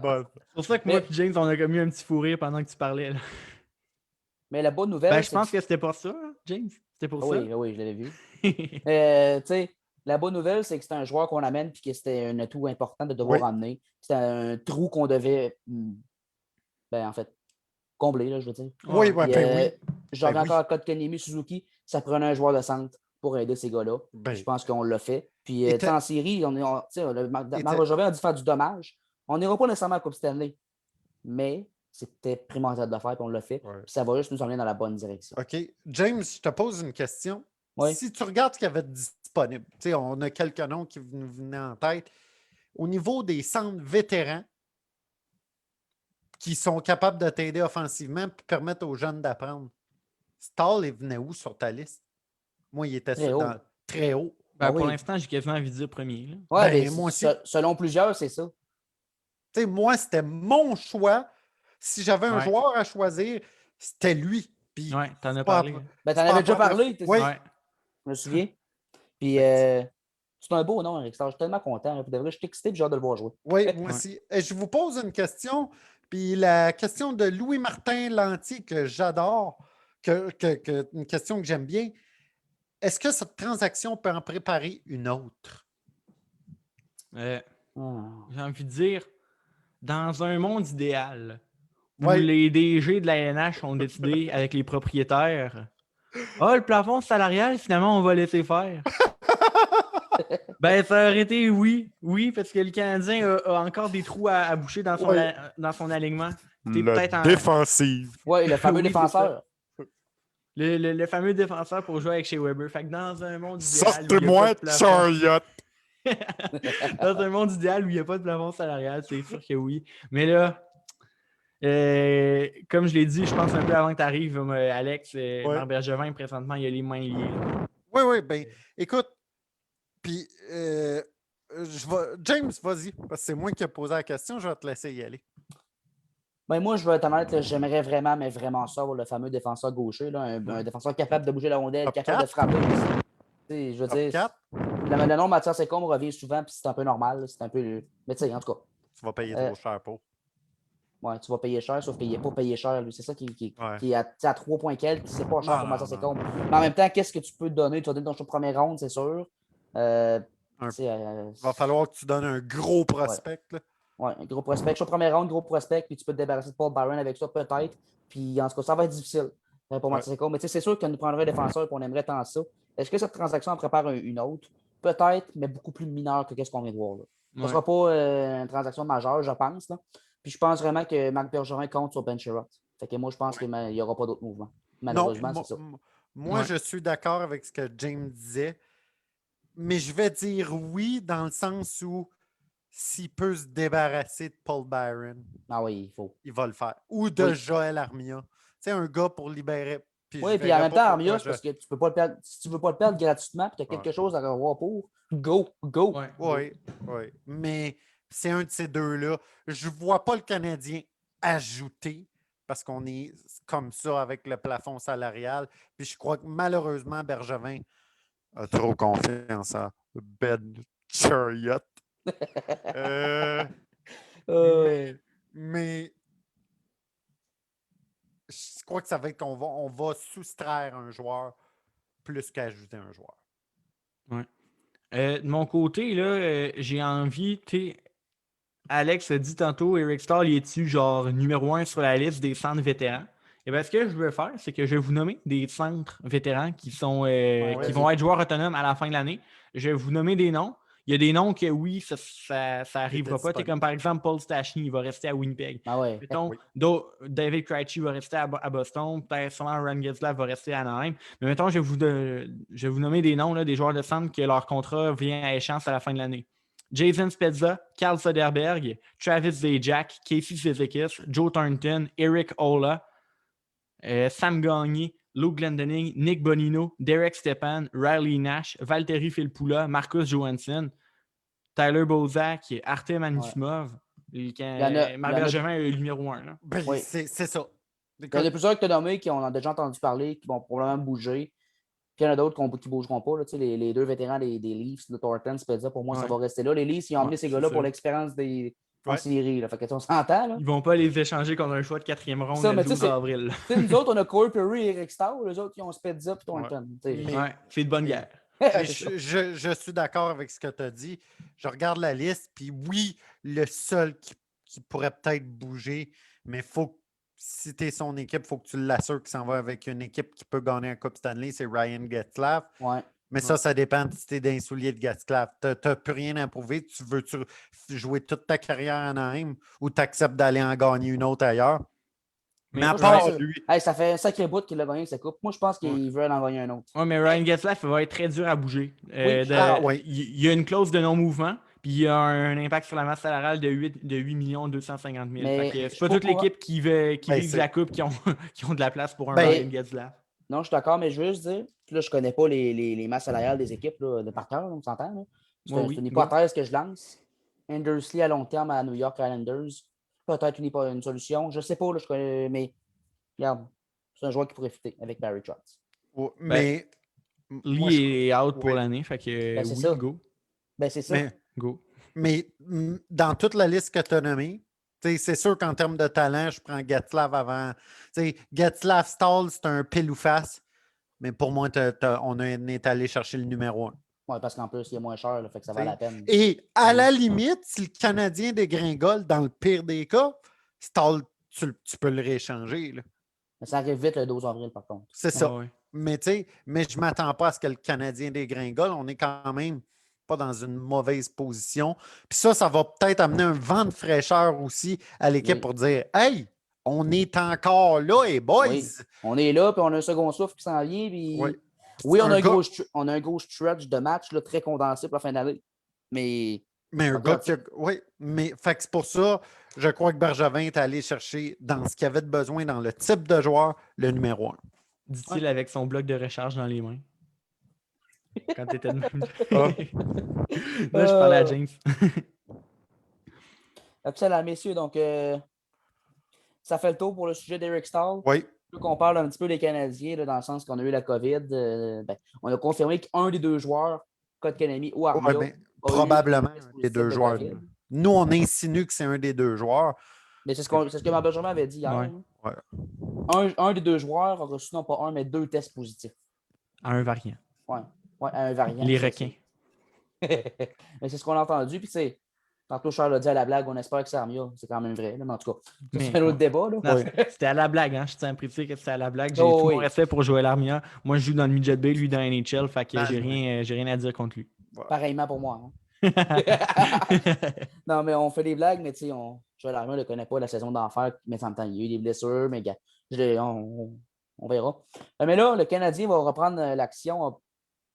pour ça que moi et James, on a mis un petit fou rire pendant que tu parlais. Là. Mais la bonne nouvelle, je pense que c'était pour ça, hein, James. C'était pour ça. Oui, je l'avais vu. Tu sais, la bonne nouvelle, c'est que c'est un joueur qu'on amène et que c'était un atout important de devoir amener. C'était un trou qu'on devait. Ben, en fait, comblé, là, je veux dire. Oui, Ouais. ouais, Puis, ben oui. je reviens oui. encore à Kotkaniemi, Suzuki, ça prenait un joueur de centre pour aider ces gars-là. Ben, Je pense qu'on l'a fait. Puis, Et tu sais, en série, Marc et Bergevin a dû faire du dommage. On n'ira pas nécessairement à la Coupe Stanley, mais c'était primordial de le faire, puis on l'a fait. Ouais. Puis ça va juste nous emmener dans la bonne direction. OK. James, je te pose une question. Oui. Si tu regardes ce qu'il y avait de disponible, tu sais, on a quelques noms qui nous venaient en tête. Au niveau des centres vétérans qui sont capables de t'aider offensivement et permettre aux jeunes d'apprendre, Stahl, il venait où sur ta liste? Moi, il était Très haut. très haut. Ben, Ah pour oui. l'instant, j'ai quasiment envie de dire premier. Là. Ouais, Ben, mais moi aussi. selon plusieurs, c'est ça. Tu sais, moi, c'était mon choix. Si j'avais un Ouais. joueur à choisir, c'était lui. Puis, Ouais, t'en c'est as pas parlé. à- Ben, c'est t'en pas avais à déjà prendre à- parlé, Oui. Ouais. je me souviens. Puis, c'est un beau nom, Eric Starr. Je suis tellement content. Pour de vrai, je suis excité et j'ai hâte de le voir jouer. Oui, moi Ouais. aussi. Et je vous pose une question. Puis la question de Louis-Martin Lantier, que j'adore, une question que j'aime bien. Est-ce que cette transaction peut en préparer une autre? Ah. J'ai envie de dire, dans un monde idéal, où Oui. les DG de la NH ont décidé avec les propriétaires, le plafond salarial, finalement, on va laisser faire. Ben, ça aurait été oui, parce que le Canadien a encore des trous à boucher dans son, Ouais. dans son alignement. défensive. Ouais, le fameux Oui, c'est défenseur. Le fameux défenseur pour jouer avec Shea Weber. Fait que dans un monde idéal. Où il y a pas Sortez-moi de de plafond, Chariot. dans un monde idéal où il n'y a pas de plafond salarial, c'est sûr que oui. Mais là, comme je l'ai dit, je pense un peu avant que tu arrives, Alex, Marc Bergevin, présentement, il a les mains liées. Oui, oui. Ben, écoute, puis James, vas-y, parce que c'est moi qui ai posé la question, je vais te laisser y aller. Ben, moi, je vais être honnête, là, j'aimerais vraiment, mais vraiment ça, le fameux défenseur gaucher, là, un défenseur capable de bouger la rondelle, Top capable 4? de frapper aussi. Tu sais, je veux Top dire, 4, le nom de Mathias Secombe revient souvent, puis c'est un peu normal. Là, c'est un peu. Mais tu sais, en tout cas, tu vas payer euh, trop cher pour. ouais, tu vas payer cher, sauf qu'il n'est pas payé cher, lui. C'est ça Ouais. qui est à 3 points quelques, c'est pas cher Non, pour non, Mathias non. Secombe. Mais en même temps, qu'est-ce que tu peux te donner? Tu vas donner ton choix de première ronde, c'est sûr. Il va falloir que tu donnes un gros prospect. Là. Ouais, un gros prospect. Choix de première ronde, gros prospect, puis tu peux te débarrasser de Paul Byron avec ça, peut-être. Puis en tout cas, ça va être difficile pour Mathias Secombe. Mais tu sais, c'est sûr qu'on nous prendrait un défenseur et qu'on aimerait tant ça. Est-ce que cette transaction en prépare une autre? Peut-être, mais beaucoup plus mineure que ce qu'on vient de voir là. Ce ne sera pas une transaction majeure, je pense. Là. Puis je pense vraiment que Marc Bergevin compte sur Ben Sherratt. Fait que moi, je pense qu'il n'y aura pas d'autres mouvements. Malheureusement, Non, c'est ça. moi je suis d'accord avec ce que James disait, mais je vais dire oui dans le sens où s'il peut se débarrasser de Paul Byron, Ah oui, il faut. il va le faire. Ou de Joël Armia. Tu sais, un gars pour libérer. Oui, puis en même temps, Armia, c'est parce que tu peux pas le perdre. Si tu ne veux pas le perdre gratuitement puis tu as quelque chose à revoir pour, go. Oui. Mais c'est un de ces deux-là. Je ne vois pas le Canadien ajouter parce qu'on est comme ça avec le plafond salarial. Puis je crois que malheureusement, Bergevin a trop confiance à Ben Chariot. mais je crois que ça va être on va soustraire un joueur plus qu'ajouter un joueur. Ouais. De mon côté, là, j'ai envie, Alex a dit tantôt, Eric Stahl, il est-tu genre numéro 1 sur la liste des centres vétérans? Et bien, ce que je veux faire, c'est que je vais vous nommer des centres vétérans qui sont qui vont être joueurs autonomes à la fin de l'année. Je vais vous nommer des noms. Il y a des noms que oui, ça arrivera pas. Comme par exemple Paul Stastny, il va rester à Winnipeg. Ah ouais. Mettons, David Krejci va rester à Boston. Peut-être sûrement Ryan Getzlaf va rester à Anaheim. Mais mettons, je vais vous nommer des noms là, des joueurs de centre que leur contrat vient à échéance à la fin de l'année. Jason Spezza, Carl Soderberg, Travis Zajac, Casey Cizikas, Joe Thornton, Eric Ola, Sam Gagné, Luke Glendening, Nick Bonino, Derek Stepan, Riley Nash, Valtteri Filppula, Marcus Johansson, Tyler Bozak, Artem Anisimov. Marc Bergevin est le numéro 1. Oui. C'est ça. Il y en a plusieurs que tu as nommés qui ont déjà entendu parler, qui vont probablement bouger. Puis il y en a d'autres qui ne bougeront pas. Là, les deux vétérans des Leafs, de Thornton, Spezza, pour moi, ça va rester là. Les Leafs, ils ont emmené ces gars-là pour l'expérience en série. Là. Fait que, on s'entend. Là. Ils vont pas les échanger contre un choix de 4e ronde le 12 avril. Nous autres, on a Corey Perry et Eric Stahl. Les autres, ils ont Spezza et Thornton. C'est de bonne guerre. Je suis d'accord avec ce que tu as dit. Je regarde la liste, puis oui, le seul qui pourrait peut-être bouger, mais si tu es son équipe, il faut que tu l'assures qu'il s'en va avec une équipe qui peut gagner la Coupe Stanley, c'est Ryan Getzlaf. Ouais. Mais ça dépend si tu es d'un soulier de Getzlaf. Tu n'as plus rien à prouver. Tu veux jouer toute ta carrière en Anaheim ou tu acceptes d'aller en gagner une autre ailleurs? Mais à Moi, je pense part que- lui. Hey, ça fait un sacré bout qu'il a gagné sa coupe. Moi, je pense qu'il veut en gagner un autre. Ouais, mais Ryan Getzlaf va être très dur à bouger. Oui, oui. Il y a une clause de non-mouvement, puis il y a un impact sur la masse salariale de 8 250 000. Mais Fait que je c'est suis pas pas toute l'équipe qui vise c'est- la coupe qui ont, qui ont de la place pour un Ben, Ryan Getzlaf. Non, je suis d'accord, mais je veux juste dire, puis là, je connais pas les masses salariales des équipes là, de par cœur, on s'entend. Là. C'est Oui, c'est une go. hypothèse que je lance. Andersley à long terme à New York Islanders, peut-être une solution. Je sais pas, là, je connais, mais regarde, c'est un joueur qui pourrait fitter avec Barry Trotz. Mais moi, Lee est out pour ouais. l'année, fait que Ben, c'est oui, ça. go. Ben, c'est ça. Go. mais dans toute la liste que tu as nommée, c'est sûr qu'en termes de talent, je prends Getzlaf avant. Getzlaf Stahl, c'est un pile ou face. Mais pour moi, on est allé chercher le numéro 1. Ouais, parce qu'en plus, il est moins cher, là, fait que ça vaut la peine. Et à la limite, si le Canadien dégringole, dans le pire des cas, Stahl, tu peux le rééchanger. Là. Mais ça arrive vite le 12 avril, par contre. C'est ça. Ouais. Mais je ne m'attends pas à ce que le Canadien dégringole. On est quand même pas dans une mauvaise position. Puis ça va peut-être amener un vent de fraîcheur aussi à l'équipe pour dire hey, on est encore là, et boys! Oui. On est là, puis on a un second souffle qui s'en vient. Puis... Oui. Oui, on a un gros stretch de match là, très condensé pour la fin d'année. Mais un gars qui oui, mais c'est pour ça, je crois que Bergevin est allé chercher dans ce qu'il avait de besoin, dans le type de joueur, le numéro 1. Dit-il avec son bloc de recharge dans les mains. Quand tu étais de même. Là, je parlais à James. Excellent, messieurs. Donc, ça fait le tour pour le sujet d'Eric Stahl. Oui. Qu'on parle un petit peu des Canadiens, là, dans le sens qu'on a eu la COVID. On a confirmé qu'un des deux joueurs, Kotkaniemi ou Armia, probablement un des deux joueurs. COVID. Nous, on insinue que c'est un des deux joueurs. Mais c'est ce que ma Benjamin avait dit hier. Ouais. Un des deux joueurs a reçu non pas un, mais 2 tests positifs. À un variant. Ouais, à un variant. Les requins. Mais c'est ce qu'on a entendu. Puis, tu sais, tantôt, Charles a dit à la blague, on espère que c'est Armia. C'est quand même vrai. Là, mais en tout cas, c'est un autre débat. Là. Non, c'était à la blague. Hein? Je tiens à préciser que c'était à la blague. J'ai tout mon respect pour Joël Armia. Moi, je joue dans le Midget B, lui dans NHL. Fait que j'ai rien à dire contre lui. Pareillement pour moi. Hein. Non, mais on fait des blagues, mais tu sais, Joël Armia ne connaît pas la saison d'enfer. Mais en même temps, il y a eu des blessures, mais on verra. Mais là, le Canadien va reprendre l'action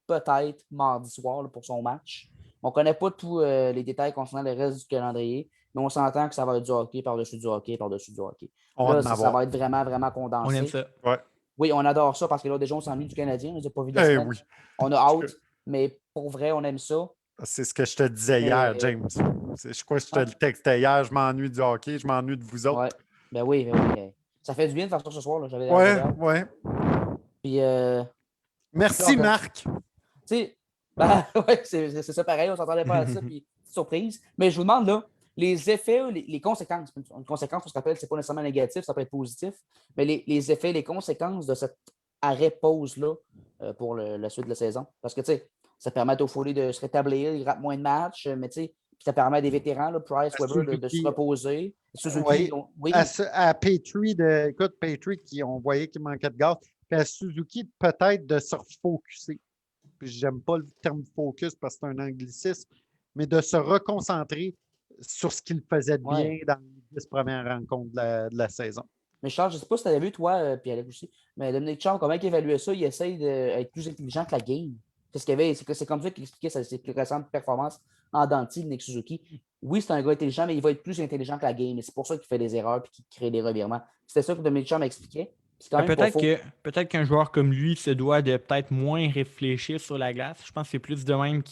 peut-être mardi soir là, pour son match. On ne connaît pas tous les détails concernant le reste du calendrier, mais on s'entend que ça va être du hockey par-dessus du hockey par-dessus du hockey. Là, ça va être vraiment, vraiment condensé. On aime ça. Ouais. Oui, on adore ça parce que là, déjà, on s'ennuie du Canadien. On n'a pas vu de semaine. Oui. On a hâte, mais pour vrai, on aime ça. C'est ce que je te disais hier, James. Je crois que je te le textais hier. Je m'ennuie du hockey, je m'ennuie de vous autres. Ouais. Ben oui. Ça fait du bien de faire ça ce soir. Là. Ouais. Puis, merci, Marc. Tu sais, ouais, c'est ça pareil. On ne s'entendait pas à ça. Puis, surprise. Mais je vous demande, là, les effets, les conséquences. Une conséquence, on se rappelle, c'est pas nécessairement négatif, ça peut être positif. Mais les effets, les conséquences de cet arrêt-pause-là pour la suite de la saison. Parce que, tu sais, ça permet aux Folies de se rétablir, ils ratent moins de matchs, mais tu sais, ça permet à des vétérans, là, Price, Weber, de se reposer. Suzuki, oui. À Petrie, écoute, Petrie, on voyait qu'il manquait de gaz. Puis à Suzuki, peut-être de se refocuser. Puis j'aime pas le terme focus parce que c'est un anglicisme, mais de se reconcentrer sur ce qu'il faisait de bien dans les 10 premières rencontres de la saison. Mais Charles, je ne sais pas si tu avais vu, toi, puis Alex aussi, mais Dominique Charles, comment il évaluait ça? Il essaye d'être plus intelligent que la game. C'est comme ça qu'il expliquait ses plus récentes performances en dentille de Nick Suzuki. Oui, c'est un gars intelligent, mais il va être plus intelligent que la game. Et c'est pour ça qu'il fait des erreurs et qu'il crée des revirements. C'était ça que Dominique Charles m'expliquait. Peut-être qu'un joueur comme lui se doit de peut-être moins réfléchir sur la glace. Je pense que c'est plus de même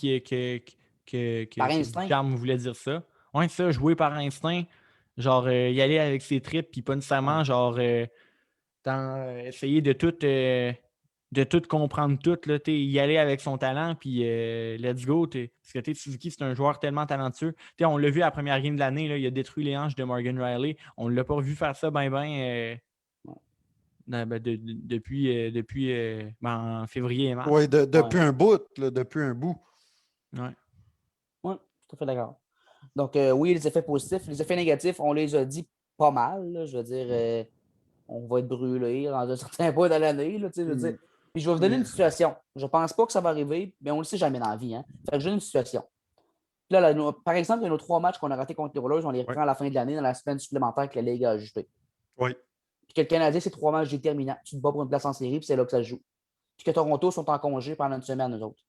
par instinct. Charles voulait dire ça. Ouais, ça, jouer par instinct. Genre, y aller avec ses tripes, puis pas nécessairement, essayer de tout comprendre tout, là, y aller avec son talent, puis let's go. Parce que Suzuki, c'est un joueur tellement talentueux. On l'a vu à la première game de l'année, il a détruit les hanches de Morgan Riley. On ne l'a pas vu faire ça depuis en février et mars. Oui, depuis un bout. Depuis un bout. Oui, tout à fait d'accord. Donc, oui, les effets positifs. Les effets négatifs, on les a dit pas mal. Là, je veux dire, on va être brûlé à un certain point de l'année. Là, tu sais, je veux dire. Puis je vais vous donner une situation. Je pense pas que ça va arriver, mais on le sait jamais dans la vie. Hein. Fait que j'ai une situation. Puis là, par exemple, il y a nos 3 matchs qu'on a ratés contre les Rollers, on les reprend à la fin de l'année dans la semaine supplémentaire que la Ligue a ajoutée. Oui. Puis que le Canadien, c'est 3 matchs déterminants. Tu te bats pour une place en série, puis c'est là que ça se joue. Puis que Toronto sont en congé pendant une semaine, eux autres.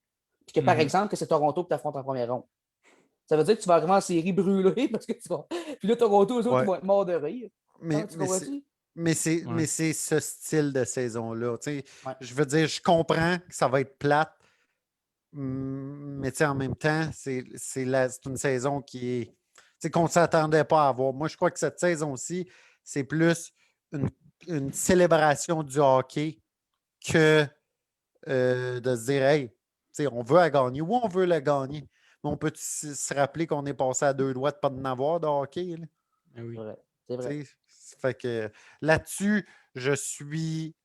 Puis que, par exemple, que c'est Toronto qui t'affronte en première ronde. Ça veut dire que tu vas arriver en série brûlée parce que tu vas. Puis là, Toronto, eux autres, ils vont être morts de rire. Mais, Tu comprends-tu? mais c'est ce style de saison-là. Ouais. Je veux dire, je comprends que ça va être plate, mais en même temps, c'est une saison qui est qu'on ne s'attendait pas à avoir. Moi, je crois que cette saison-ci, c'est plus une célébration du hockey que de se dire, hey, on veut la gagner. Oui, on veut la gagner. Mais on peut se rappeler qu'on est passé à 2 doigts de pas en avoir de hockey. Là. Oui. C'est vrai. Fait que là-dessus, je suis.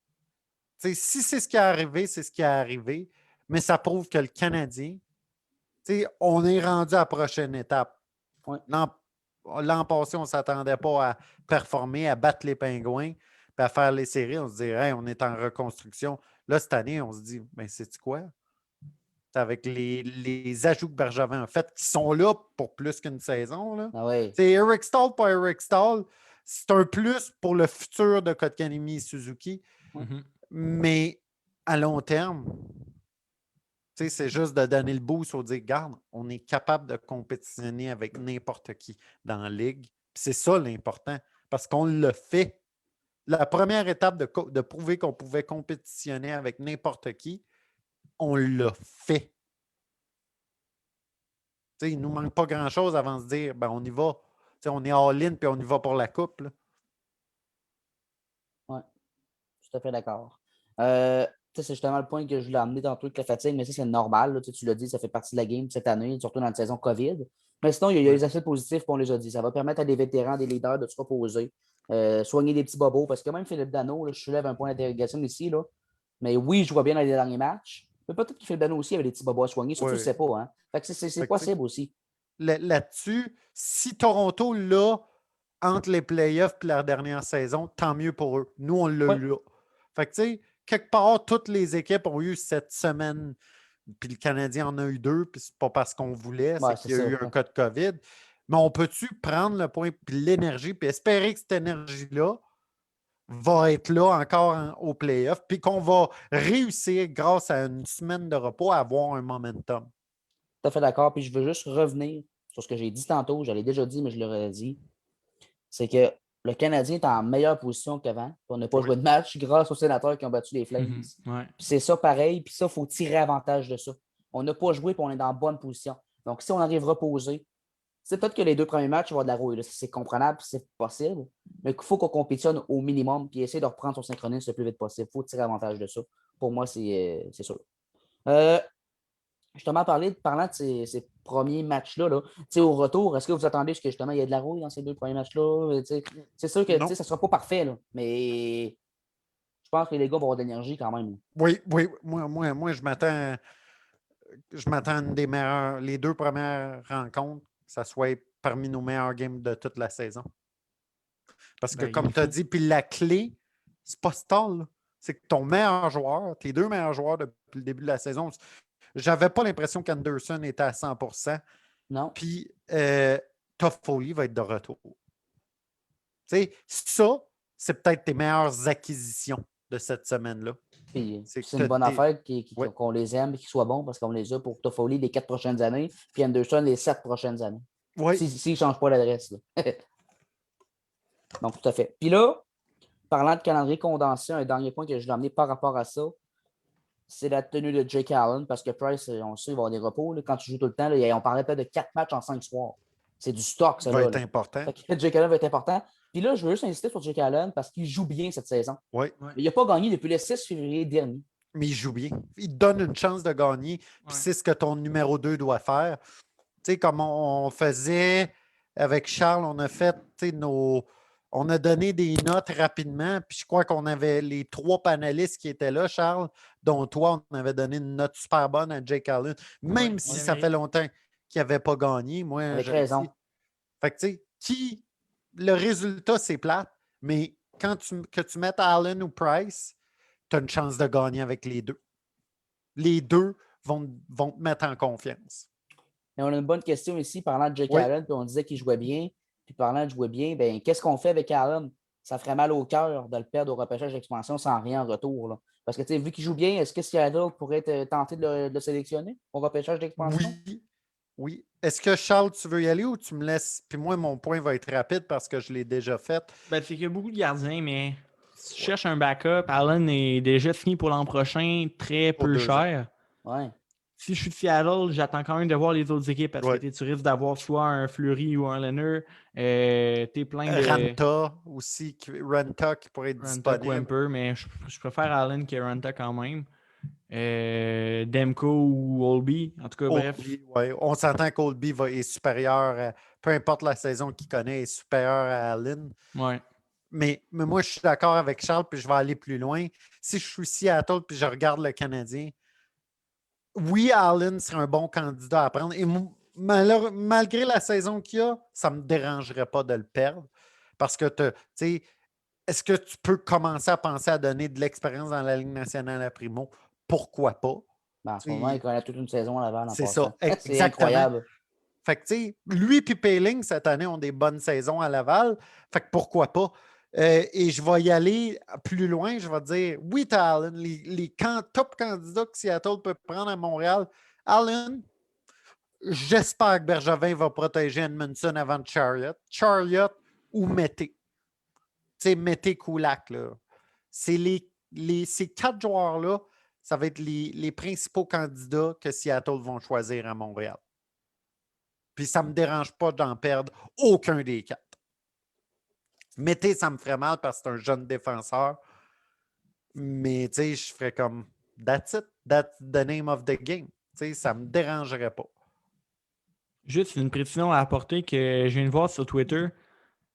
Si c'est ce qui est arrivé, c'est ce qui est arrivé. Mais ça prouve que le Canadien, on est rendu à la prochaine étape. Ouais. L'an passé, on ne s'attendait pas à performer, à battre les Pingouins, puis à faire les séries. On se dirait, hey, on est en reconstruction. Là, cette année, on se dit, ben, c'est quoi? Avec les ajouts que Bergevin a fait, qui sont là pour plus qu'une saison. Là. Ah ouais. Eric Stahl, pas Eric Stahl, c'est un plus pour le futur de Kotkaniemi et Suzuki. Mais à long terme, c'est juste de donner le boost au dire, regarde, on est capable de compétitionner avec n'importe qui dans la ligue. C'est ça l'important, parce qu'on le fait. La première étape de prouver qu'on pouvait compétitionner avec n'importe qui, on l'a fait. Il ne nous manque pas grand-chose avant de se dire, ben, on y va. On est all-in puis on y va pour la coupe. Oui, tout à fait d'accord. C'est justement le point que je voulais amener tantôt avec la fatigue, mais ça, c'est normal. Là, tu l'as dit, ça fait partie de la game cette année, surtout dans la saison COVID. Mais sinon, il y a les aspects positifs, on les a dit. Ça va permettre à des vétérans, des leaders de se reposer, soigner des petits bobos. Parce que même Philippe Danault, là, je soulève un point d'interrogation ici. Là, mais oui, je vois bien dans les derniers matchs. Mais peut-être que Philippe Danault aussi avait des petits bobos à soigner, ça, tu ne le sais pas. Hein? Fait que c'est possible aussi. Là-dessus, si Toronto l'a entre les playoffs et la dernière saison, tant mieux pour eux. Nous, on l'a là. Fait que, tu sais, quelque part, toutes les équipes ont eu cette semaine, puis le Canadien en a eu 2, puis c'est pas parce qu'on voulait, c'est qu'il y a eu un cas de COVID. Mais on peut-tu prendre le point, puis l'énergie, puis espérer que cette énergie-là va être là encore au playoff, puis qu'on va réussir, grâce à une semaine de repos, à avoir un momentum. Tout à fait d'accord. Puis je veux juste revenir sur ce que j'ai dit tantôt. Je l'ai déjà dit, mais je l'aurais dit. C'est que le Canadien est en meilleure position qu'avant. On n'a pas joué de match grâce aux sénateurs qui ont battu les Flames. Puis c'est ça pareil. Puis ça, il faut tirer avantage de ça. On n'a pas joué, puis on est dans la bonne position. Donc, si on arrive reposé, c'est peut-être que les 2 premiers matchs, il va y avoir de la rouille. C'est comprenable, c'est possible. Mais il faut qu'on compétitionne au minimum puis essayer de reprendre son synchronisme le plus vite possible. Il faut tirer avantage de ça. Pour moi, c'est sûr. Justement, parlant de ces premiers matchs-là, là, au retour, est-ce que vous attendez que justement il y ait de la rouille dans ces 2 premiers matchs-là? C'est sûr que ça ne sera pas parfait, là, mais je pense que les gars vont avoir de l'énergie quand même. Oui. Moi je m'attends à une des meilleures, les 2 premières rencontres, que ça soit parmi nos meilleures games de toute la saison. Parce que, comme tu as dit, puis la clé, c'est pas Stahl, c'est que ton meilleur joueur, tes 2 meilleurs joueurs depuis le début de la saison, j'avais pas l'impression qu'Anderson était à 100%. Non. Puis Toffoli va être de retour. Ça, c'est peut-être tes meilleures acquisitions de cette semaine-là. C'est une bonne affaire qu'on les aime et qu'ils soient bons parce qu'on les a pour Toffoli les 4 prochaines années, puis Anderson les 7 prochaines années. Oui. S'ils ne changent pas l'adresse. Donc, tout à fait. Puis là, parlant de calendrier condensé, un dernier point que je voulais amener par rapport à ça, c'est la tenue de Jake Allen, parce que Price, on sait, il va avoir des repos. Là, quand tu joues tout le temps, là, on parlait peut-être de 4 matchs en 5 soirs. C'est du stock, ça. Ça va être important. Jake Allen va être important. Puis là, je veux juste insister sur Jake Allen parce qu'il joue bien cette saison. Oui. Il n'a pas gagné depuis le 6 février dernier. Mais il joue bien. Il te donne une chance de gagner. Puis c'est ce que ton numéro 2 doit faire. Tu sais, comme on faisait avec Charles, on a fait on a donné des notes rapidement. Puis je crois qu'on avait les 3 panélistes qui étaient là, Charles, dont toi, on avait donné une note super bonne à Jake Allen. Même si ça fait longtemps qu'il n'avait pas gagné. Moi, avec raison. Fait que tu sais, le résultat, c'est plate, mais que tu mettes Allen ou Price, tu as une chance de gagner avec les deux. Les deux vont te mettre en confiance. Mais on a une bonne question ici, parlant de Jake Oui. Allen, puis on disait qu'il jouait bien. Puis parlant de jouer bien, ben, qu'est-ce qu'on fait avec Allen? Ça ferait mal au cœur de le perdre au repêchage d'expansion sans rien en retour. Là. Parce que vu qu'il joue bien, est-ce que Seattle pourrait être tenté de le sélectionner au repêchage d'expansion? Oui. Oui. Est-ce que Charles, tu veux y aller ou tu me laisses? Puis moi, mon point va être rapide parce que je l'ai déjà fait. Ben, c'est qu'il y a beaucoup de gardiens, mais si tu cherches un backup, Allen est déjà fini pour l'an prochain, très Pour peu 2 ans. cher. Ouais. Si je suis de Seattle, j'attends quand même de voir les autres équipes parce Ouais. que tu risques d'avoir soit un Fleury ou un Leonard. T'es plein de Ranta aussi, Ranta qui pourrait être Ranta, disponible. Quimper, mais je préfère Allen que Ranta quand même. Demko ou Olby, en tout cas, bref. Colby, ouais. On s'entend qu'Olby est supérieur, peu importe la saison qu'il connaît, est supérieur à Allen. Ouais. Mais moi, je suis d'accord avec Charles, puis je vais aller plus loin. Si je suis Seattle, puis je regarde le Canadien, oui, Allen serait un bon candidat à prendre. Et malgré la saison qu'il a, ça ne me dérangerait pas de le perdre. Parce que, tu sais, est-ce que tu peux commencer à penser à donner de l'expérience dans la Ligue nationale à Primo? Pourquoi pas? Ben, en ce moment, il connaît toute une saison à Laval en C'est passant. ça, C'est exactement. incroyable. Fait que, tu sais, lui et Payling, cette année, ont des bonnes saisons à Laval. Fait que pourquoi pas? Et je vais y aller plus loin. Je vais dire, oui, tu as Allen. Les top candidats que Seattle peut prendre à Montréal. Allen, j'espère que Bergevin va protéger Edmondson avant de Chariot. Chariot ou Mété. Tu sais, Mété Kulak, là. Ces 4 joueurs-là, ça va être les principaux candidats que Seattle vont choisir à Montréal. Puis ça ne me dérange pas d'en perdre aucun des 4. Mété, ça me ferait mal parce que c'est un jeune défenseur. Mais tu sais, je ferais comme that's it, that's the name of the game. Tu sais, ça ne me dérangerait pas. Juste une précision à apporter que je viens de voir sur Twitter.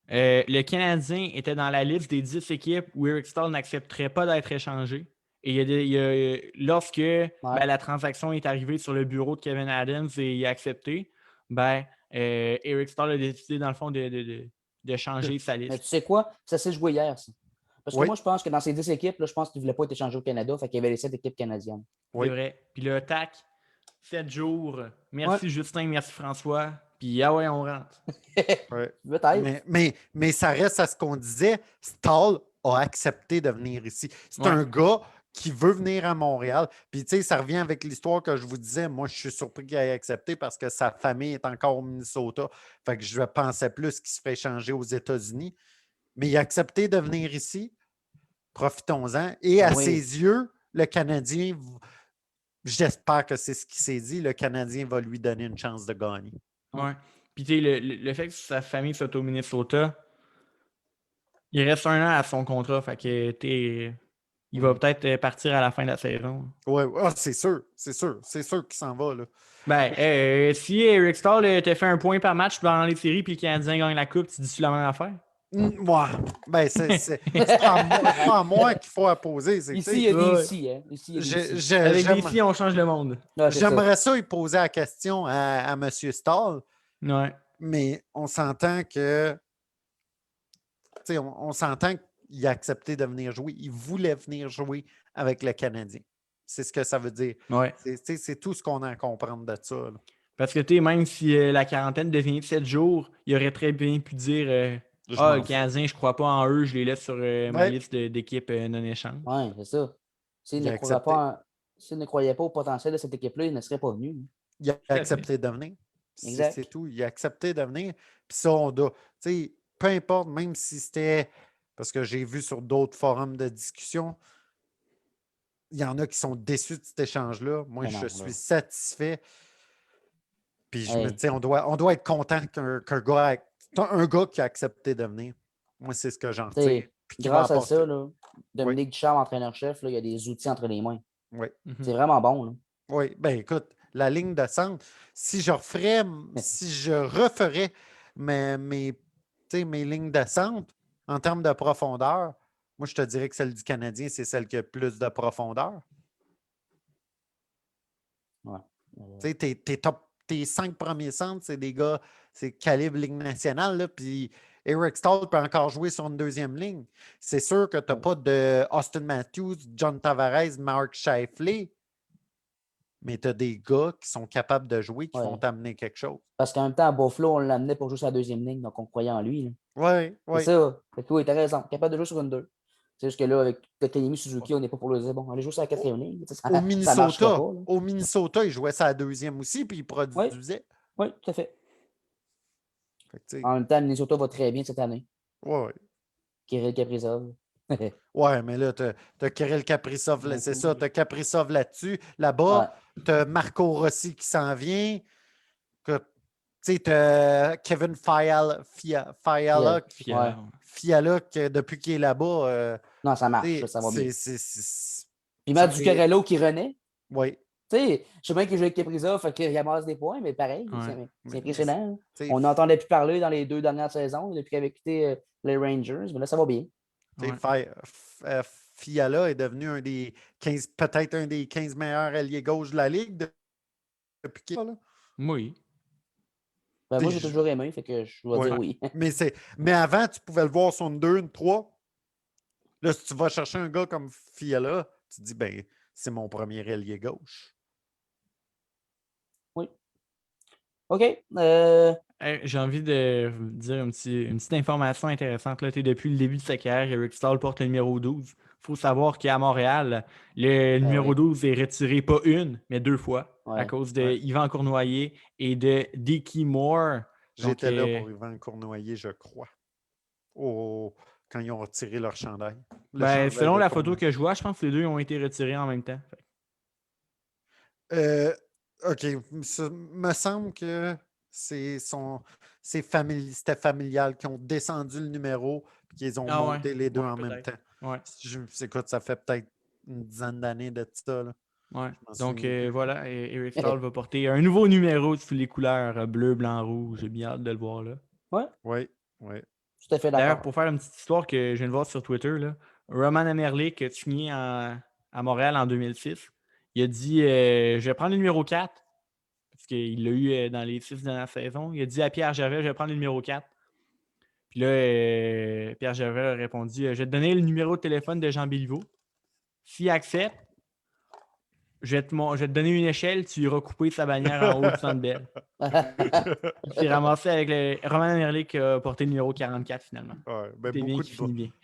Le Canadien était dans la liste des 10 équipes où Eric Staal n'accepterait pas d'être échangé. Et lorsque la transaction est arrivée sur le bureau de Kevin Adams et il a accepté, Eric Staal a décidé, dans le fond, de changer sa Mais liste. tu sais quoi? Ça s'est joué hier, ça. Parce que Oui. moi, je pense que dans ces 10 équipes, là, je pense qu'ils ne voulaient pas être échangés au Canada. Fait qu'il y avait les 7 équipes canadiennes. Oui. C'est vrai. Puis le TAC, 7 jours. Merci Ouais. Justin, merci François. Puis ah ouais, on rentre. Ouais. Peut-être. Mais ça reste à ce qu'on disait. Stahl a accepté de venir ici. C'est Ouais. un gars qui veut venir à Montréal. Puis, tu sais, ça revient avec l'histoire que je vous disais. Moi, je suis surpris qu'il ait accepté parce que sa famille est encore au Minnesota. Fait que je pensais plus qu'il se ferait échanger aux États-Unis. Mais il a accepté de venir ici. Profitons-en. Et à Oui. ses yeux, le Canadien, j'espère que c'est ce qu'il s'est dit, le Canadien va lui donner une chance de gagner. Ouais. Puis tu sais, le fait que sa famille soit au Minnesota, il reste 1 an à son contrat. Fait que il va peut-être partir à la fin de la saison. Oui, c'est sûr. C'est sûr qu'il s'en va. Là. Si Eric Staal te fait un point par match dans les séries puis le Canadien gagne la coupe, tu dis la même affaire? Ouais. Ben, c'est pas à moi qu'il faut apposer. Ici, il y a des ici. Hein? Ici, il y a des ici. Avec des ici, on change le monde. Ouais, J'aimerais ça y poser la question à M. Stahl, Ouais. mais on s'entend que. On s'entend qu'il a accepté de venir jouer. Il voulait venir jouer avec le Canadien. C'est ce que ça veut dire. Ouais. C'est tout ce qu'on a à comprendre de ça. Là. Parce que même si la quarantaine devient de 7 jours, il aurait très bien pu dire le Canadien, je crois pas en eux, je les laisse sur ma liste d'équipes non échange. Oui, c'est ça. S'il Il ne croyait pas au potentiel de cette équipe-là, il ne serait pas venu. Il a accepté de venir. C'est tout. Il a accepté de venir. Puis ça, on doit. Peu importe, même si c'était. Parce que j'ai vu sur d'autres forums de discussion, il y en a qui sont déçus de cet échange-là. Moi, je suis satisfait. Puis je me dis, on doit être content qu'un gars qui a accepté de venir. Moi, c'est ce que j'en retire. Grâce à ça, là, Dominique Ducharme, entraîneur-chef, il y a des outils entre les mains. Oui. C'est vraiment bon. Là. Oui, bien écoute, la ligne de centre, si je referais mes lignes de centre en termes de profondeur, moi, je te dirais que celle du Canadien, c'est celle qui a plus de profondeur. Ouais. Tu sais, tes 5 premiers centres, c'est des gars, c'est calibre Ligue nationale, là, puis Eric Stahl peut encore jouer sur une deuxième ligne. C'est sûr que tu n'as pas de Austin Matthews, John Tavares, Mark Scheifele, mais tu as des gars qui sont capables de jouer, qui vont t'amener quelque chose. Parce qu'en même temps, à Buffalo, on l'amenait pour jouer sur la deuxième ligne, donc on croyait en lui. Oui, oui. C'est ça. Fait que oui, t'as raison. Capable de jouer sur une 2. C'est juste que là, avec Kotkaniemi Suzuki, on n'est pas pour le dire, bon, allez jouer sur la quatrième ligne. Ça marcherait pas. Au Minnesota, il jouait sa deuxième aussi, puis il produisait. Oui, tout à fait. Fait que, en même temps, Minnesota va très bien cette année. Oui. Kirill Kaprizov. Ouais, mais là, tu as Kirill Kaprizov, c'est ça, tu as Kaprizov là-dessus. Là-bas, tu as Marco Rossi qui s'en vient. Tu as Kevin Fiala, depuis qu'il est là-bas. Non, ça marche, ça va bien. Puis Matt Zuccarello qui renaît. Oui. Tu sais, je sais bien qu'il joue avec Kaprizov, fait qu'il ramasse des points, mais pareil, c'est impressionnant. On n'entendait plus parler dans les 2 dernières saisons depuis qu'il avait quitté les Rangers, mais là, ça va bien. Fiala est devenu peut-être un des 15 meilleurs alliés gauche de la Ligue depuis qu'il est là. Oui. Ben, moi, j'ai toujours aimé, fait que je vais dire oui. mais avant, tu pouvais le voir sur une 2, une 3. Là, si tu vas chercher un gars comme Fiala, tu te dis, ben, c'est mon premier ailier gauche. Oui. OK. J'ai envie de vous dire une petite information intéressante. Là, depuis le début de sa carrière, Eric Stahl porte le numéro 12. Il faut savoir qu'à Montréal, le numéro 12 est retiré pas une, mais 2 fois à cause de Yvan Cournoyer et de Dickie Moore. J'étais là pour Yvan Cournoyer, je crois. Quand ils ont retiré leur chandail. Selon la photo que je vois, je pense que les deux ont été retirés en même temps. OK. Ça me semble que c'était familial qui ont descendu le numéro et qu'ils ont monté les deux en même temps. Ouais. Écoute, ça fait peut-être une dizaine d'années de ça. Là. Ouais. Donc voilà, Eric Stahl va porter un nouveau numéro sous les couleurs bleu, blanc, rouge. J'ai bien hâte de le voir là. Oui. Tout à fait d'accord. D'ailleurs, pour faire une petite histoire que je viens de voir sur Twitter, là, Roman Amerlik a signé à Montréal en 2006. Il a dit je vais prendre le numéro 4 parce qu'il l'a eu dans les 6 dernières saisons. Il a dit à Pierre Gervais je vais prendre le numéro 4. Puis là, Pierre Gervais a répondu je vais te donner le numéro de téléphone de Jean Béliveau. S'il accepte, je vais te donner une échelle, tu iras couper sa bannière en haut du Centre Bell. Il s'est ramassé avec Roman Amerlik qui a porté le numéro 44 finalement. Ouais,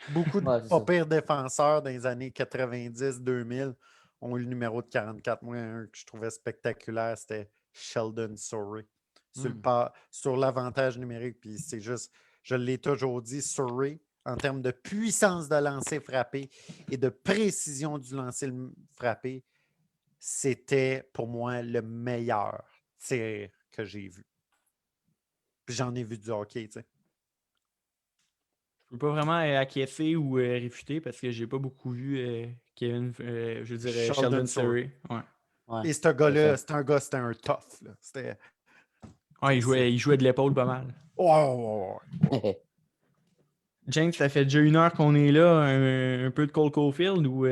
beaucoup de pas pires défenseurs dans les années 90-2000 ont eu le numéro de 44. Moi, un que je trouvais spectaculaire, c'était Sheldon Surrey. Sur l'avantage numérique, puis c'est juste, je l'ai toujours dit, Surrey, en termes de puissance de lancer frappé et de précision du lancer frappé, c'était pour moi le meilleur tir que j'ai vu. Puis j'en ai vu du hockey, tu sais. Je peux pas vraiment acquiescer ou réfuter parce que j'ai pas beaucoup vu Kevin, je dirais Sheldon Surrey. Et ce gars-là, c'était un tough. Là. Il jouait de l'épaule pas mal. James, ça fait déjà 1 heure qu'on est là, un peu de Cole Caulfield ou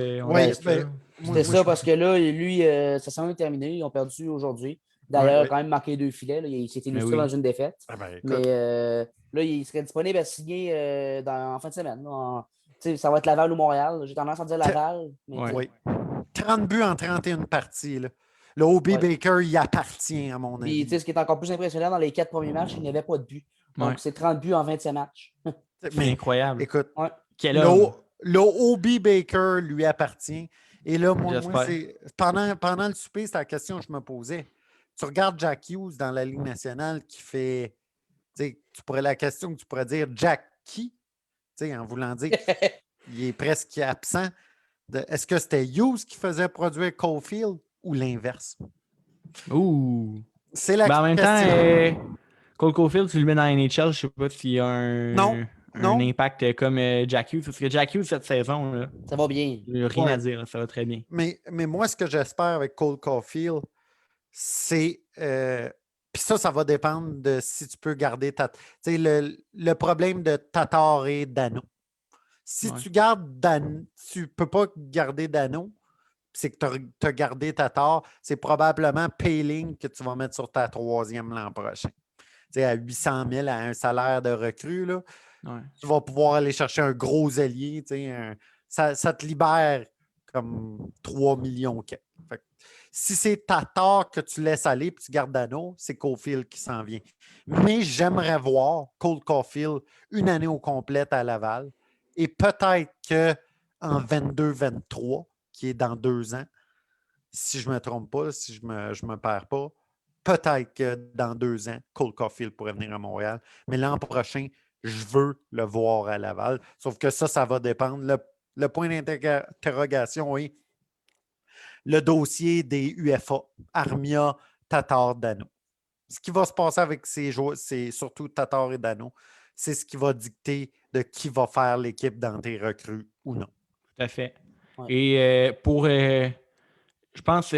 c'était ça parce que là, lui, sa saison est terminée. Ils ont perdu aujourd'hui. D'ailleurs, il a quand même marqué 2 filets. Là. Il s'est illustré dans une défaite. Mais là, il serait disponible à signer en fin de semaine. Ça va être Laval ou Montréal. J'ai tendance à dire Laval. Mais 30 buts en 31 parties. Là. Le O.B. Baker, il appartient, à mon avis. Puis, ce qui est encore plus impressionnant, dans les 4 premiers matchs, il n'y avait pas de but. Donc, c'est 30 buts en 27 matchs. C'est incroyable. Écoute, le O.B. Baker lui appartient. Et là, moi c'est pendant le souper, c'est la question que je me posais. Tu regardes Jack Hughes dans la Ligue nationale qui fait. La question que tu pourrais dire Jack qui? En voulant dire qu'il est presque absent. Est-ce que c'était Hughes qui faisait produire Caulfield ou l'inverse? Ouh! C'est la en même temps, Cole Caulfield, tu le mets dans la NHL, je ne sais pas s'il y a un impact comme Jack Hughes. Parce que Jack Hughes, cette saison, là, ça va bien. Rien à dire, ça va très bien. Mais moi, ce que j'espère avec Cole Caulfield, c'est. Puis ça va dépendre de si tu peux garder le problème de Tatar et Dano. Si tu gardes Dano, tu peux pas garder Dano, c'est que tu as gardé Tatar, c'est probablement Payling que tu vas mettre sur ta 3e l'an prochain. À 800 000 à un salaire de recrue, là. Ouais. Tu vas pouvoir aller chercher un gros allié. Ça te libère comme 3 millions. Fait que si c'est Tatar que tu laisses aller et tu gardes Dano, c'est Caulfield qui s'en vient. Mais j'aimerais voir Cole Caulfield une année au complet à Laval. Et peut-être qu'en 22-23, qui est dans 2 ans, si je ne me trompe pas, si je me perds pas, peut-être que dans 2 ans, Cole Caulfield pourrait venir à Montréal. Mais l'an prochain, je veux le voir à Laval. Sauf que ça va dépendre. Le point d'interrogation est le dossier des UFA, Armia, Tatar, Dano. Ce qui va se passer avec ces joueurs, c'est surtout Tatar et Dano, c'est ce qui va dicter de qui va faire l'équipe dans tes recrues ou non. Tout à fait. Ouais. Et je pense,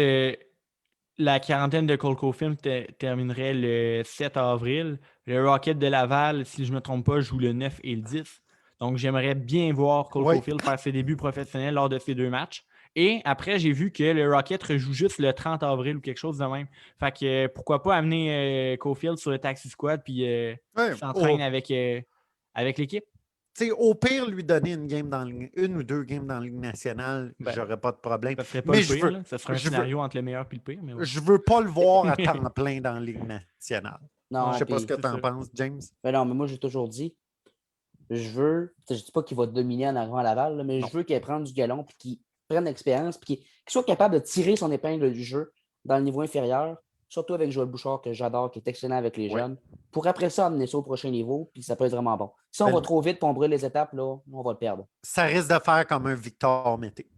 la quarantaine de Cole Caulfield terminerait le 7 avril. Le Rocket de Laval, si je ne me trompe pas, joue le 9 et le 10. Donc, j'aimerais bien voir Cole Oui. Caulfield faire ses débuts professionnels lors de ces 2 matchs. Et après, j'ai vu que le Rocket rejoue juste le 30 avril ou quelque chose de même. Fait que pourquoi pas amener Caulfield sur le Taxi Squad puis qu'il s'entraîne avec l'équipe. Au pire, lui donner une ou 2 games dans la Ligue nationale, Ben, j'aurais pas de problème. Ça serait pas Mais le pire. Là. Ça serait un scénario entre le meilleur et le pire. Mais ouais. je veux pas le voir à temps plein dans la Ligue nationale. Non, Je sais pas ce que c'est tu en ça. penses, James. Mais non, mais moi, j'ai toujours dit, je dis pas qu'il va dominer en arrivant à Laval, là, mais Non. je veux qu'il prenne du galon, puis qu'il prenne l'expérience, puis qu'il soit capable de tirer son épingle du jeu dans le niveau inférieur, surtout avec Joël Bouchard, que j'adore, qui est excellent avec les Ouais. jeunes, pour après ça amener ça au prochain niveau, puis ça peut être vraiment bon. Si on Ben, va trop vite, puis on brûle les étapes, là, on va le perdre. Ça risque de faire comme un Victor Mété.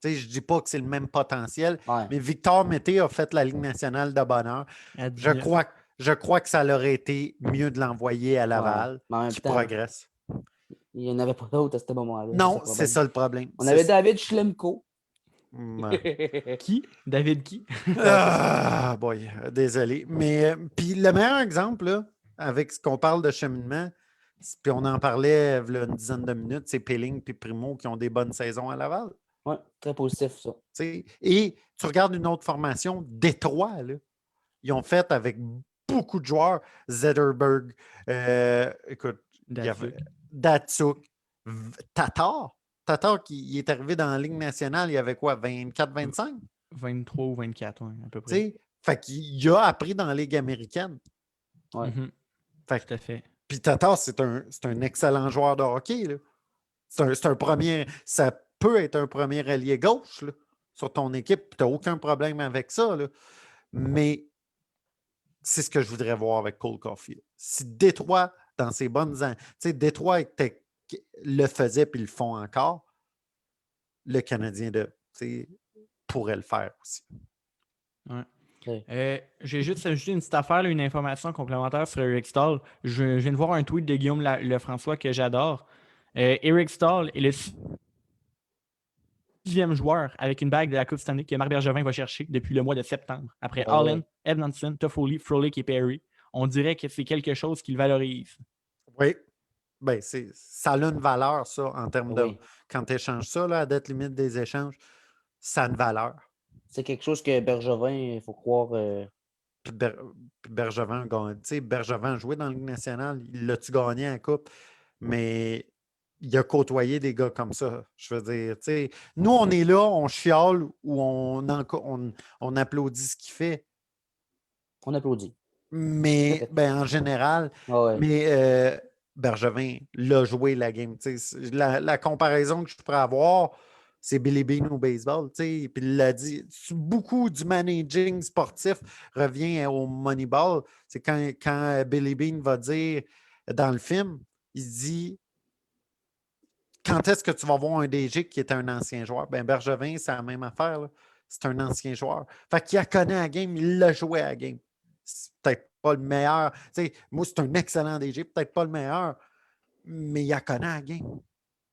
Je ne dis pas que c'est le même potentiel, Ouais. mais Victor Mété a fait la Ligue nationale de bonheur. À Je 19. crois que ça aurait été mieux de l'envoyer à Laval, Mais en même qui temps, progresse. il n'y en avait pas d'autres à ce moment-là. Non, c'est ça le problème. On avait David Schlemko. Qui? David qui? Ah, boy, désolé. Mais puis le meilleur exemple, là, avec ce qu'on parle de cheminement, puis on en parlait il y a une dizaine de minutes, c'est Pelling et Primo qui ont des bonnes saisons à Laval. Oui, très positif, ça. Et tu regardes une autre formation, Détroit, là, ils ont fait avec beaucoup de joueurs, Zetterberg, écoute, il y avait Datsuk, Tatar. Tatar qui est arrivé dans la Ligue nationale, il y avait quoi, 24-25? 23 ou 24, ouais, à peu près. Fait qu'il a appris dans la Ligue américaine. Ouais. Fait, tout à fait. Puis Tatar, c'est un excellent joueur de hockey. Là. C'est un premier. Ça peut être un premier allié gauche là, sur ton équipe. Tu n'as aucun problème avec ça. Là. Mais c'est ce que je voudrais voir avec Cole Caulfield. Si Détroit, dans ses bonnes années, tu sais, Détroit le faisait puis le font encore, le Canadien pourrait le faire aussi. Ouais. Okay. J'ai juste ajouté une petite affaire, là, une information complémentaire sur Eric Stahl. Je viens de voir un tweet de Guillaume Lefrançois que j'adore. Eric Stahl est le 6e joueur avec une bague de la Coupe Stanley que Marc Bergevin va chercher depuis le mois de septembre. Après Allen, Edmondson, Toffoli, Frolic et Perry. On dirait que c'est quelque chose qu'il valorise. Oui. Ben, ça a une valeur, ça, en termes de. Quand tu échanges ça, là, à date limite des échanges, ça a une valeur. C'est quelque chose que Bergevin, il faut croire. Puis Bergevin a joué dans la Ligue nationale. Il l'a-tu gagné en coupe? Mais il a côtoyé des gars comme ça. Je veux dire, nous, on est là, on chiale ou on applaudit ce qu'il fait. On applaudit. Mais en général, Bergevin l'a joué la game. La comparaison que je pourrais avoir, c'est Billy Beane au baseball. Puis il l'a dit. Beaucoup du managing sportif revient au Moneyball. C'est quand Billy Beane va dire dans le film, il dit quand est-ce que tu vas voir un DG qui est un ancien joueur? Ben Bergevin, c'est la même affaire. Là. C'est un ancien joueur. Fait qu'il a connu la game, il l'a joué à la game. C'est peut-être pas le meilleur. Moi, c'est un excellent DG, peut-être pas le meilleur, mais il a connu la game.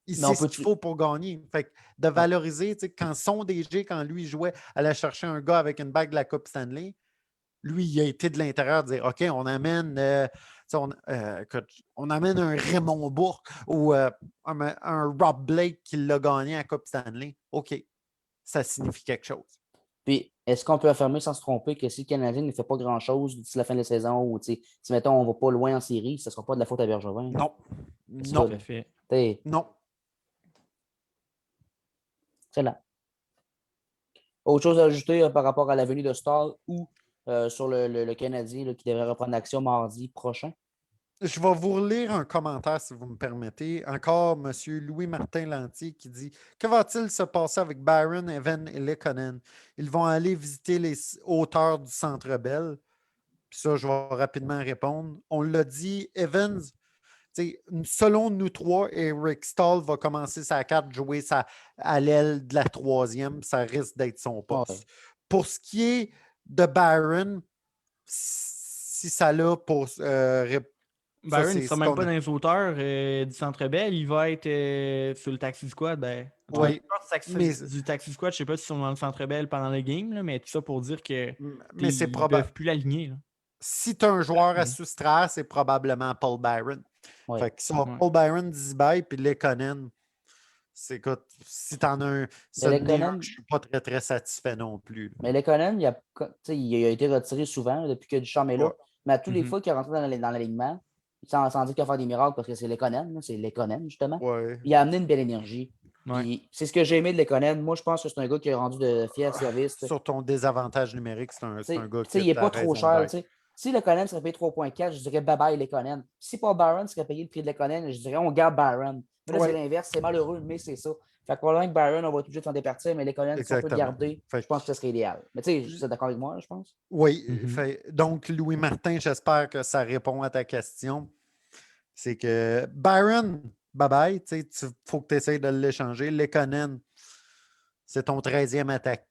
Il sait ce qu'il faut pour gagner. Fait que de valoriser, quand son DG, quand lui jouait, allait chercher un gars avec une bague de la Coupe Stanley, lui, il a été de l'intérieur de dire OK, on amène. On amène un Raymond Bourque ou un Rob Blake qui l'a gagné à Coupe Stanley. OK, ça signifie quelque chose. Puis, est-ce qu'on peut affirmer sans se tromper que si le Canadien ne fait pas grand-chose d'ici la fin de la saison ou si, mettons, on ne va pas loin en série, ce ne sera pas de la faute à Bergevin? Non. Non, Tout à fait. T'sais, non. excellent. Autre chose à ajouter par rapport à la venue de Stahl ou sur le Canadien là, qui devrait reprendre l'action mardi prochain? Je vais vous relire un commentaire, si vous me permettez. Encore M. Louis-Martin Lantier qui dit: Que va-t-il se passer avec Byron, Evan et Lekonen? Ils vont aller visiter les hauteurs du Centre Bell. Puis ça, je vais rapidement répondre. On l'a dit, Evans, selon nous trois, Eric Stahl va commencer sa carte, jouer à l'aile de la troisième. Ça risque d'être son poste. Ouais. Pour ce qui est de Byron, si ça l'a pour Byron, il ne c'est sera ce même qu'on pas a. dans les hauteurs du Centre Bell. Il va être sur le Taxi Squad. Ben, en tout cas, Oui, les joueurs mais, du Taxi Squad, je ne sais pas s'ils sont dans le Centre Bell pendant le game, là, mais tout ça pour dire que mais c'est ils ne probable. peuvent plus l'aligner. Là. Si tu as un joueur à soustraire, c'est probablement Paul Byron. Ouais. Fait que ça, Ouais. Paul Byron, Dizzy puis Lekonen, c'est écoute, si tu en as un, ça n'est un, Lekonen- je suis pas très, très satisfait non plus. Mais Lekonen, il a été retiré souvent là, depuis que Ducharme est là. Ouais. Mais à tous les Mhm. fois qu'il est rentré dans l'alignement, sans dire qu'il va faire des miracles parce que c'est Lekonen, là, c'est Lekonen, justement. Ouais. Il a amené une belle énergie. Ouais. Puis c'est ce que j'ai aimé de Lekonen. Moi, je pense que c'est un gars qui a rendu de fiers services. Sur ton désavantage numérique, c'est un gars qui a Il n'est de la pas trop raison cher. d'être. Si Lekonen serait payé 3,4, je dirais bye-bye Lekonen. Si Paul Byron serait payé le prix de Lekonen, je dirais on garde Byron. Mais là, Ouais. c'est l'inverse. C'est malheureux, mais c'est ça. Fait que probablement que Byron, on va être obligé de s'en départir, mais Lekonen, si on peut le Exactement. garder, Fait je pense que ce serait idéal. Mais tu sais, vous êtes d'accord avec moi, je pense? Oui, Mhm. donc Louis Martin, j'espère que ça répond à ta question. C'est que Byron, bye-bye, il faut que tu essaies de l'échanger. Lekonen, c'est ton 13e attaquant.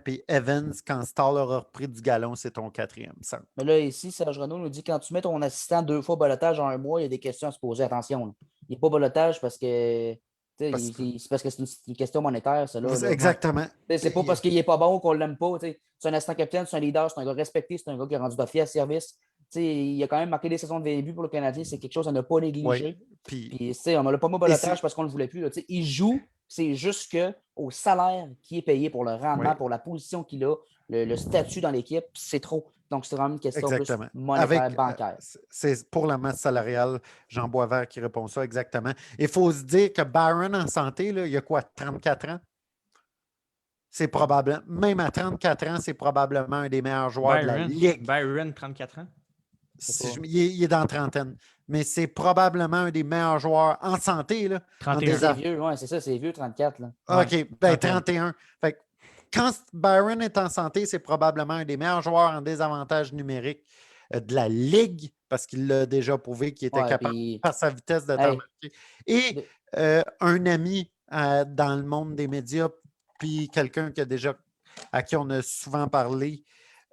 Puis Evans, quand Stahl aura repris du galon, c'est ton 4e centre. Mais là, ici, Serge Renaud nous dit quand tu mets ton assistant 2 fois balotage en un mois, il y a des questions à se poser. Attention, là. Il n'est pas balotage parce que. Parce que- C'est parce que c'est une question monétaire, ça. Là. Exactement. C'est pas parce qu'il n'est pas bon qu'on l'aime pas. C'est un assistant capitaine, c'est un leader, c'est un gars respecté, c'est un gars qui a rendu de fier service. Il a quand même marqué des saisons de 20 buts pour le Canadien. C'est quelque chose à ne pas négliger. Oui. Puis, Puis, on ne l'a pas mis au balotage parce qu'on ne le voulait plus. Là. Il joue, c'est juste qu'au salaire qui est payé pour le rendement, oui, pour la position qu'il a, le statut dans l'équipe, c'est trop. Donc, c'est vraiment une question plus exactement. monétaire, bancaire. C'est pour la masse salariale, Jean Boisvert qui répond ça exactement. Il faut se dire que Byron en santé, là, il y a quoi, 34 ans? C'est probablement, même à 34 ans, c'est probablement un des meilleurs joueurs de la Ligue. Byron, 34 ans. Il est dans la trentaine. Mais c'est probablement un des meilleurs joueurs en santé. Là, 31. C'est vieux, ouais, c'est ça, c'est vieux, 34. Là. OK, ben 31. 31. Fait que quand Byron est en santé, c'est probablement un des meilleurs joueurs en désavantage numérique de la Ligue, parce qu'il l'a déjà prouvé qu'il était Ouais, capable, puis, par sa vitesse de hey, marquer. Et un ami dans le monde des médias, puis quelqu'un à qui on a souvent parlé,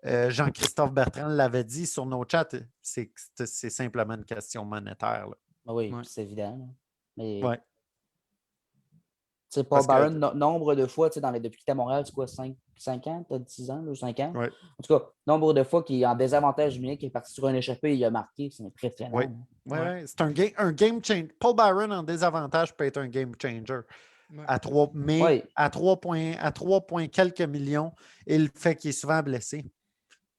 Jean-Christophe Bertrand l'avait dit sur nos chats, c'est simplement une question monétaire. Là. oui, Ouais. c'est évident. Là. Mais Ouais. Paul Parce que- Byron, nombre de fois, depuis qu'il était à Montréal, c'est quoi, 5 ans, peut-être 6 ans, 5 ans? Ouais. En tout cas, nombre de fois qu'il est en désavantage numérique, il est parti sur un échappé et il a marqué, c'est impressionnant. Oui. Hein. Ouais. C'est un game changer. Paul Byron en désavantage peut être un game changer. Ouais. Mais Ouais. à 3 points quelques millions, et le fait qu'il est souvent blessé,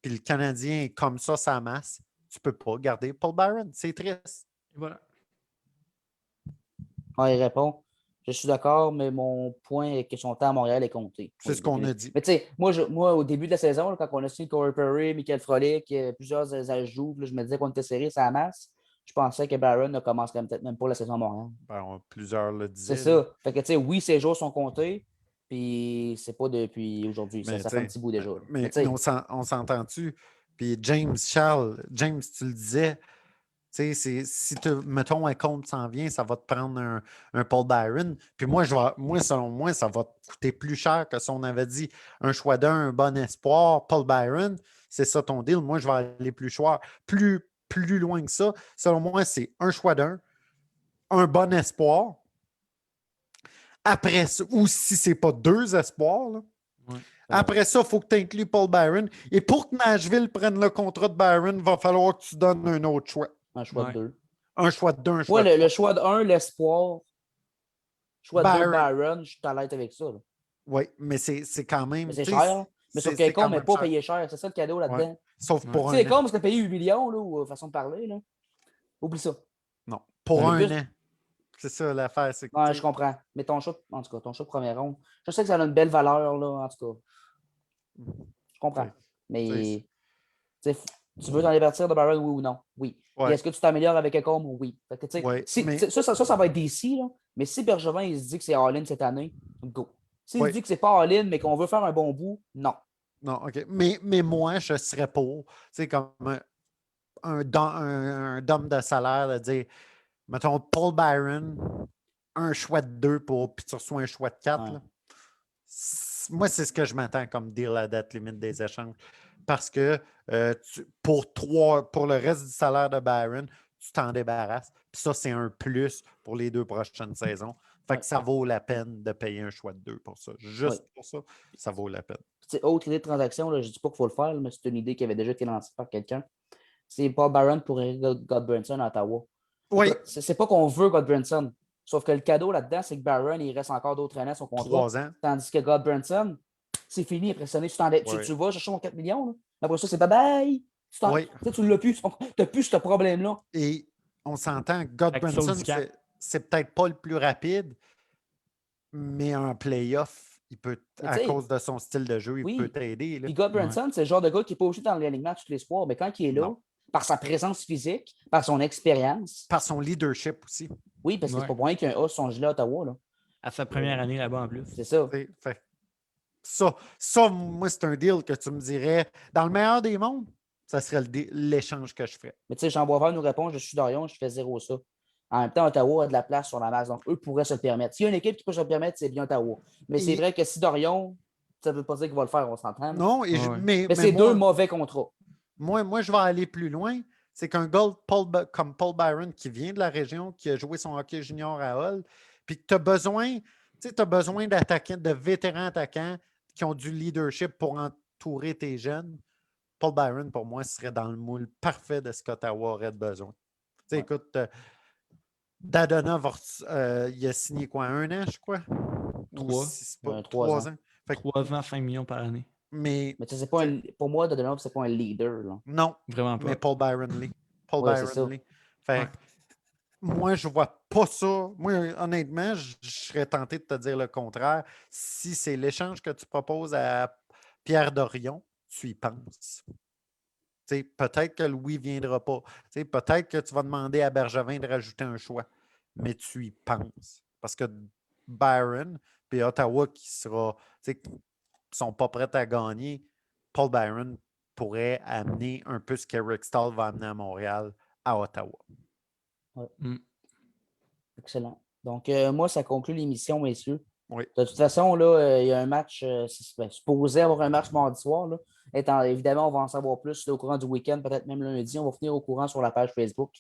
puis le Canadien est comme ça masse, tu peux pas garder Paul Byron. C'est triste. Et voilà. Ouais, il répond. Je suis d'accord, mais mon point est que son temps à Montréal est compté. C'est ce qu'on a dit. Mais tu sais, moi, au début de la saison, là, quand on a signé Corey Perry, Michael Frolic, plusieurs ajouts, là, je me disais qu'on était serré, ça masse. Je pensais que Byron ne commencerait peut-être même pas la saison à Montréal. Ben, plusieurs le disaient. C'est ça. Fait que, tu sais, oui, ces jours sont comptés, puis c'est pas depuis aujourd'hui. Ça fait un petit bout déjà. Mais on s'entend-tu? Puis James, tu le disais, si mettons, un compte s'en vient, ça va te prendre un Paul Byron. Puis moi, selon moi, ça va te coûter plus cher que si on avait dit un choix un bon espoir, Paul Byron. C'est ça ton deal. Moi, je vais aller plus loin que ça. Selon moi, c'est un choix un bon espoir. Après ça, ou si ce n'est pas 2 espoirs, là. Ouais. Après ça, il faut que tu inclues Paul Byron. Et pour que Nashville prenne le contrat de Byron, il va falloir que tu donnes un autre choix. Un choix de 2. Un choix de 2, un choix Ouais, de le choix de 1, l'espoir. Choix de 2, Byron, je suis à l'aise avec ça. Là. Oui, mais c'est quand même. Mais c'est cher. Mais sur quelqu'un, mais pas payé cher. C'est ça le cadeau là-dedans. Sauf pour Tu sais, comme c'était payé 8 millions, là, ou façon de parler. Là. Oublie ça. Non. Pour Un un peu- an. C'est ça l'affaire. C'est que, Ouais, tu je sais, comprends. Mais ton choix, en tout cas, ton choix de première ronde, je sais que ça a une belle valeur, là, en tout cas. Je comprends. tu Mais tu sais, tu veux t'en départir de Byron, oui ou non? Oui. Puis ouais, est-ce que tu t'améliores avec Ecom? Oui. Fait que, tu sais, ouais, si, mais ça va être DC, là. Mais si Bergevin il se dit que c'est all-in cette année, go. S'il se ouais, dit que c'est pas all-in, mais qu'on veut faire un bon bout, non. non, OK. Mais moi, je serais pour, tu sais, comme un dôme de salaire de dire, mettons, Paul Byron, un choix de 2 puis tu reçois un choix de 4. Ouais. Moi, c'est ce que je m'attends comme deal à date limite des échanges. Parce que pour le reste du salaire de Byron, tu t'en débarrasses. Puis ça, c'est un plus pour les 2 prochaines saisons. Fait Ouais. que ça vaut la peine de payer un choix de 2 pour ça. Ouais. Juste pour ça, ça vaut la peine. Tu sais, autre idée de transaction, là, je ne dis pas qu'il faut le faire, mais c'est une idée qui avait déjà été lancée par quelqu'un. C'est Paul Byron pour Eric Godbranson à Ottawa. Oui, Écoute, c'est pas qu'on veut Godbranson. Sauf que le cadeau là-dedans, c'est que Byron, il reste encore d'autres années à son contrat. 3 ans. Tandis que Godbranson, c'est fini après cette année. Ouais. Tu vas chercher mon 4 millions. Là. Après ça, c'est bye-bye. Oui. Tu sais, tu l'as plus. Tu n'as plus ce problème-là. Et on s'entend, Fait que Godbranson, sauf du cap. c'est peut-être pas le plus rapide, mais en playoff, il peut, Mais à tu sais, cause de son style de jeu, il oui. peut t'aider. Là. Puis Godbranson, c'est le genre de gars qui n'est pas obligé dans l'alignement tous les soirs. Mais quand il est là, Non. par sa présence physique, par son expérience, Par son leadership aussi. oui, parce que c'est Ouais. pas pour rien qu'il y a un A sur son gilet à Ottawa. Là. À sa première année là-bas en plus. C'est ça. Fait, ça, moi, c'est un deal que tu me dirais, dans le meilleur des mondes, ça serait l'échange que je ferais. Mais tu sais, Jean Boisvert nous répond, je suis Dorion, je fais zéro ça. En même temps, Ottawa a de la place sur la masse, donc eux pourraient se le permettre. S'il y a une équipe qui peut se le permettre, c'est bien Ottawa. Mais c'est Et- vrai que si Dorion, ça ne veut pas dire qu'il va le faire, on s'entend. Non, Ouais. Mais c'est deux mauvais contrats. moi, je vais aller plus loin. C'est qu'un gars comme Paul Byron qui vient de la région, qui a joué son hockey junior à Hull, puis que tu as besoin, d'attaquants, de vétérans attaquants qui ont du leadership pour entourer tes jeunes. Paul Byron, pour moi, serait dans le moule parfait de ce qu'Ottawa aurait besoin. Tu sais, Ouais. écoute, Dadona, il a signé quoi, 1 an, je crois? Trois. C'est pas, 3 ans. Fait que- 3 ans, 5 millions par année. mais Mais tu sais, c'est pas pour moi, Dadonov, c'est pas un leader. Là. non, Vraiment pas. mais Paul Byron Lee. Paul Ouais, c'est Byron ça. Lee. Fait Ouais. que moi, je vois pas ça. Moi, honnêtement, je serais tenté de te dire le contraire. Si c'est l'échange que tu proposes à Pierre Dorion, tu y penses. Tu sais, peut-être que Louis ne viendra pas. Tu sais, peut-être que tu vas demander à Bergevin de rajouter un choix. Mais tu y penses. Parce que Byron, puis Ottawa qui sera, tu sais, qui sont pas prêts à gagner, Paul Byron pourrait amener un peu ce qu'Eric Stahl va amener à Montréal à Ottawa. Excellent. Donc, moi, ça conclut l'émission, messieurs. Oui. De toute façon, là, il y a un match, supposé avoir un match mardi soir. Là. Évidemment, on va en savoir plus là, au courant du week-end, peut-être même lundi. On va finir au courant sur la page Facebook.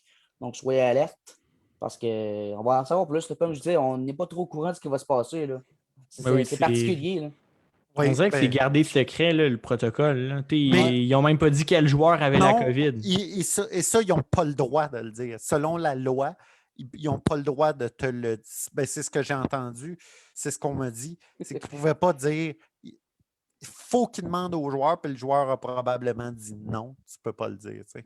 Donc, soyez alerte parce qu'on va en savoir plus. Là. Comme je disais, on n'est pas trop au courant de ce qui va se passer. Là. C'est particulier. Là. Oui, On dirait que ben, c'est gardé secret, là, le protocole. Là. Mais- Ils n'ont même pas dit quel joueur avait la non, COVID. et ça, ils n'ont pas le droit de le dire. Selon la loi, ils n'ont pas le droit de te le dire. Ben, c'est ce que j'ai entendu. C'est ce qu'on m'a dit. C'est qu'ils ne pouvaient pas dire. Il faut qu'ils demandent au joueur, puis le joueur a probablement dit non, tu ne peux pas le dire. Tu sais.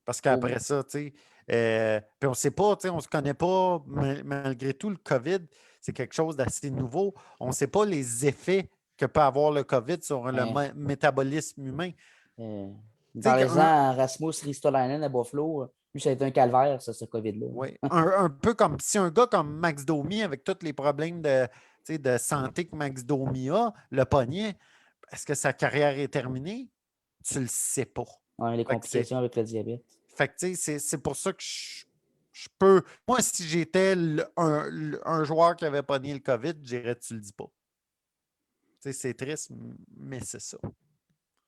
Parce qu'après ça, tu sais, puis on ne sait pas, tu sais, on ne se connaît pas, malgré tout, le COVID, c'est quelque chose d'assez nouveau. On ne sait pas les effets que peut avoir le COVID sur le métabolisme humain. Parlez-en à Rasmus Ristolainen à Buffalo. Lui, ça a été un calvaire, ça, ce COVID-là. Oui, un peu comme si un gars comme Max Domi, avec tous les problèmes de santé que Max Domi a, le poignet, est-ce que sa carrière est terminée? Tu ne le sais pas. Ouais, les complications avec le diabète. Fait que, tu sais, c'est pour ça que je peux. Moi, si j'étais un joueur qui avait pogné le COVID, je dirais tu le dis pas. Tu sais, c'est triste, mais c'est ça.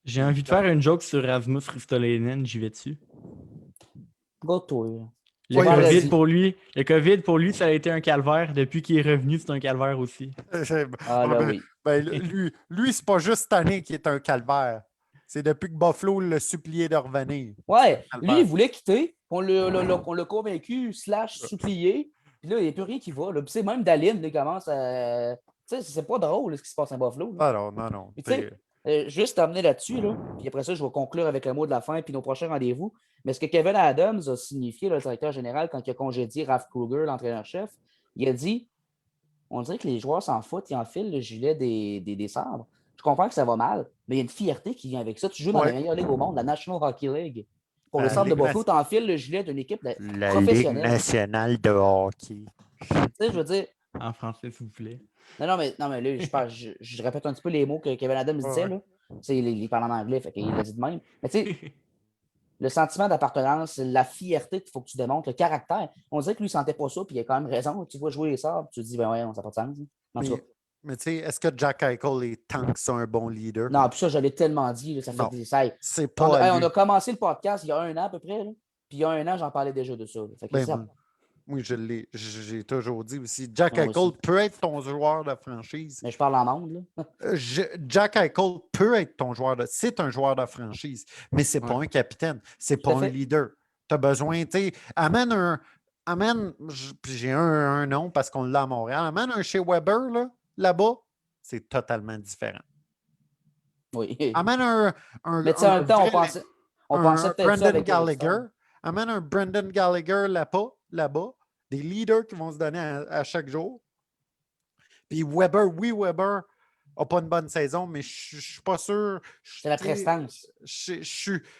J'ai envie de faire une joke sur Rasmus Ristolainen, j'y vais dessus. Go-toi. Le COVID, pour lui, ça a été un calvaire. Depuis qu'il est revenu, c'est un calvaire aussi. Ah là, oui. Ben, lui c'est pas juste cette année qui est un calvaire. C'est depuis que Buffalo l'a supplié de revenir. Ouais, lui, il voulait quitter. On l'a convaincu, supplié. Puis là, il n'y a plus rien qui va. Là. Puis même Daline, il commence à. Tu sais, c'est pas drôle là, ce qui se passe à Buffalo. Là. Ah non. Puis, tu sais, Juste terminer là-dessus, là, puis après ça, je vais conclure avec le mot de la fin puis nos prochains rendez-vous. Mais ce que Kevin Adams a signifié, là, le directeur général, quand il a congédié Ralph Kruger, l'entraîneur-chef, il a dit on dirait que les joueurs s'en foutent, ils enfilent le gilet des sabres. Je comprends que ça va mal, mais il y a une fierté qui vient avec ça. Tu joues dans la Ouais. meilleure ligue au monde, la National Hockey League. Pour le La centre de Ligue Buffalo, tu enfiles le gilet d'une équipe La Ligue professionnelle. nationale de hockey. Tu sais, je veux dire, En français, s'il vous plaît. non, mais là, je répète un petit peu les mots que Kevin Adams disait. Ouais. Là. Tu sais, il parle en anglais, fait qu'il l'a dit de même. Mais tu sais, le sentiment d'appartenance, la fierté qu'il faut que tu démontres, le caractère. On dirait que lui, il sentait pas ça, puis il a quand même raison. Tu vois jouer les sabres, tu te dis, ben ouais, ça n'a pas de sens. En tout cas, Mais tu sais, est-ce que Jack Eichel est tant que ça un bon leader? non, puis ça, je l'ai tellement dit. Là, ça fait Non. des ça, C'est on, pas a, à on lui. a commencé le podcast il y a 1 an à peu près. Là, puis il y a 1 an, j'en parlais déjà de ça. Là. Fait que Ben, ça, oui, j'ai toujours dit aussi. Jack Moi Eichel aussi. peut être ton joueur de franchise. mais je parle en monde. Là. Jack Eichel peut être ton joueur de. C'est un joueur de franchise, mais c'est pas Ouais. un capitaine. C'est Tout à pas un fait. leader. Tu as besoin, tu sais, amène un. Puis j'ai un nom parce qu'on l'a à Montréal. Amène un chez Weber, là-bas, c'est totalement différent. Oui. Amène un Mais tu sais, en même temps, vrai- on pensait peut-être ça Brendan avec Eric Gallagher. Stahl. Amène un Brendan Gallagher là-bas. Des leaders qui vont se donner à chaque jour. Puis Weber n'a pas une bonne saison, mais je ne suis pas sûr. C'est la prestance. Je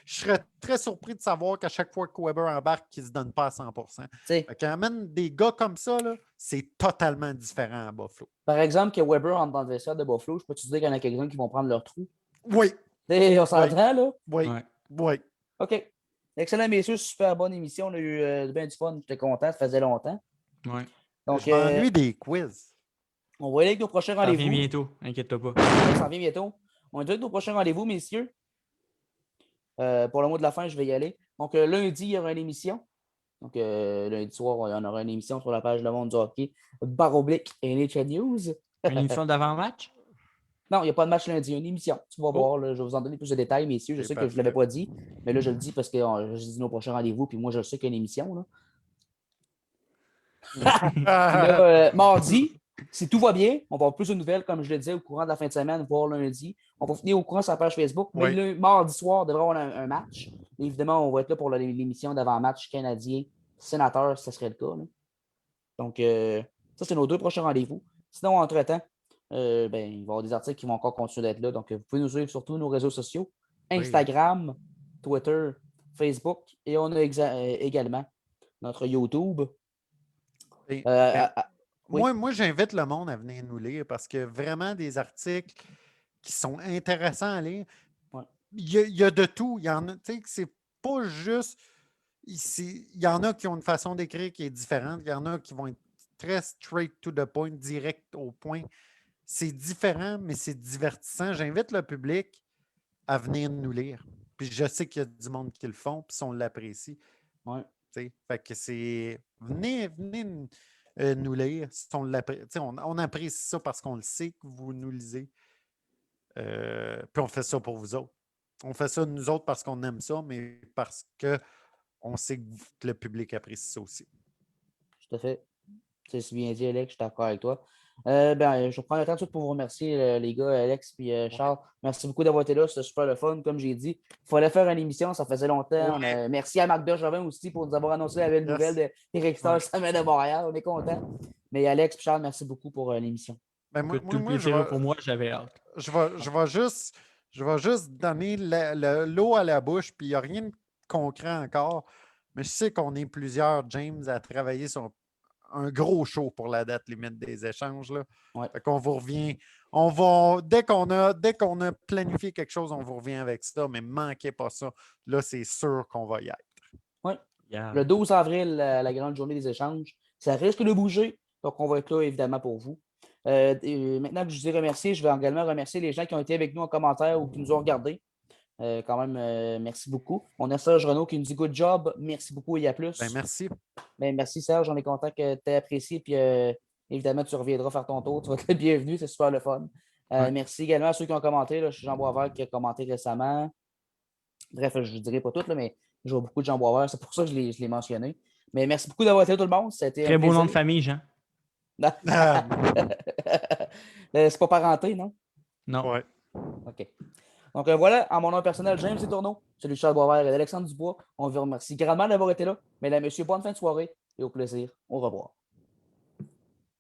serais très surpris de savoir qu'à chaque fois que Weber embarque, qu'il ne se donne pas à 100 Tu sais, Quand on amène des gars comme ça, là, c'est totalement différent à Buffalo. par exemple, que Weber entre dans le vestiaire de Buffalo, je peux te dire qu'il y en a quelques-uns qui vont prendre leur trou. Oui, On s'entend, là? oui, Ouais. oui. OK. Excellent, messieurs. Super bonne émission. On a eu bien du fun. J'étais content. Ça faisait longtemps. Ouais. Donc, Je m'ennuie des quiz. on va aller avec nos prochains Ça revient rendez-vous. bientôt, inquiète-toi pas. Ça s'en vient bientôt. On va aller avec nos prochains rendez-vous, messieurs. Pour le mot de la fin, je vais y aller. Donc, lundi, il y aura une émission. Donc, lundi soir, il y en aura une émission sur la page Le Monde du Hockey, /NHL News. Une émission d'avant-match? Non, il n'y a pas de match lundi, il y a une émission. Tu vas voir, là, je vais vous en donner plus de détails, messieurs. Je C'est sais que je ne l'avais pas dit, mais là, je le dis parce que je dis nos prochains rendez-vous, puis moi, je sais qu'il y a une émission. Là. Puis là, mardi, si tout va bien, on va avoir plus de nouvelles, comme je le disais, au courant de la fin de semaine, voire lundi. On va finir au courant sur la page Facebook. Mais Oui. le mardi soir, on devrait avoir un match. Et évidemment, on va être là pour l'émission d'avant-match canadien, sénateur, si ce serait le cas. Là. Donc, ça, c'est nos 2 prochains rendez-vous. Sinon, entre-temps, il va y avoir des articles qui vont encore continuer d'être là. Donc, vous pouvez nous suivre sur tous nos réseaux sociaux. Instagram, Twitter, Facebook. Et on a également notre YouTube. Et- Oui. Moi, j'invite le monde à venir nous lire parce que vraiment des articles qui sont intéressants à lire. Ouais. Il y a de tout. Il y en a, tu sais, que c'est pas juste. Il y en a qui ont une façon d'écrire qui est différente. Il y en a qui vont être très straight to the point, direct au point. C'est différent, mais c'est divertissant. J'invite le public à venir nous lire. Puis je sais qu'il y a du monde qui le font, puis on l'apprécie. Ouais. Fait que c'est. Venez nous lire. Si on apprécie ça parce qu'on le sait que vous nous lisez. Puis on fait ça pour vous autres. On fait ça nous autres parce qu'on aime ça, mais parce qu'on sait que le public apprécie ça aussi. Tout à fait. C'est si bien dit, Alex, je suis d'accord avec toi. Je vais prendre le temps tout de suite pour vous remercier, les gars, Alex et Charles. Merci beaucoup d'avoir été là. C'était super le fun. Comme j'ai dit, il fallait faire une émission. Ça faisait longtemps. Merci à Marc Bergevin aussi pour nous avoir annoncé la belle nouvelle d'Eric Stahl, Semaine de Montréal. On est content. Mais Alex et Charles, merci beaucoup pour l'émission. Ben, Écoute, tout le plaisir pour moi, j'avais hâte. Je vais juste donner l'eau à la bouche, puis il n'y a rien de concret encore. Mais je sais qu'on est plusieurs, James, à travailler sur un gros show pour la date limite des échanges. Là. Ouais. Fait qu'on vous revient. Dès qu'on a planifié quelque chose, on vous revient avec ça, mais manquez pas ça. Là, c'est sûr qu'on va y être. Oui. Yeah. Le 12 avril, la grande journée des échanges. Ça risque de bouger. Donc, on va être là, évidemment, pour vous. Maintenant que je vous ai remercié, je vais également remercier les gens qui ont été avec nous en commentaire ou qui nous ont regardés. Quand même, merci beaucoup. On a Serge Renaud qui nous dit good job. Merci beaucoup, il y a plus. Ben, merci. Merci Serge, on est content que tu aies apprécié. Puis évidemment, tu reviendras faire ton tour. Tu vas être le bienvenu, c'est super le fun. Merci également à ceux qui ont commenté. Là, Jean Boisvert qui a commenté récemment. Bref, je ne vous dirai pas tout, là, mais je vois beaucoup de Jean Boisvert. C'est pour ça que je l'ai mentionné. Mais merci beaucoup d'avoir été là, tout le monde. Très beau nom de famille, Jean. Ah, C'est pas parenté, non? Non. ouais. OK. Donc voilà, en mon nom personnel, James Tourneau, celui de Charles Boisvert et d'Alexandre Dubois, on vous remercie grandement d'avoir été là. Mesdames et messieurs, bonne fin de soirée et au plaisir. Au revoir.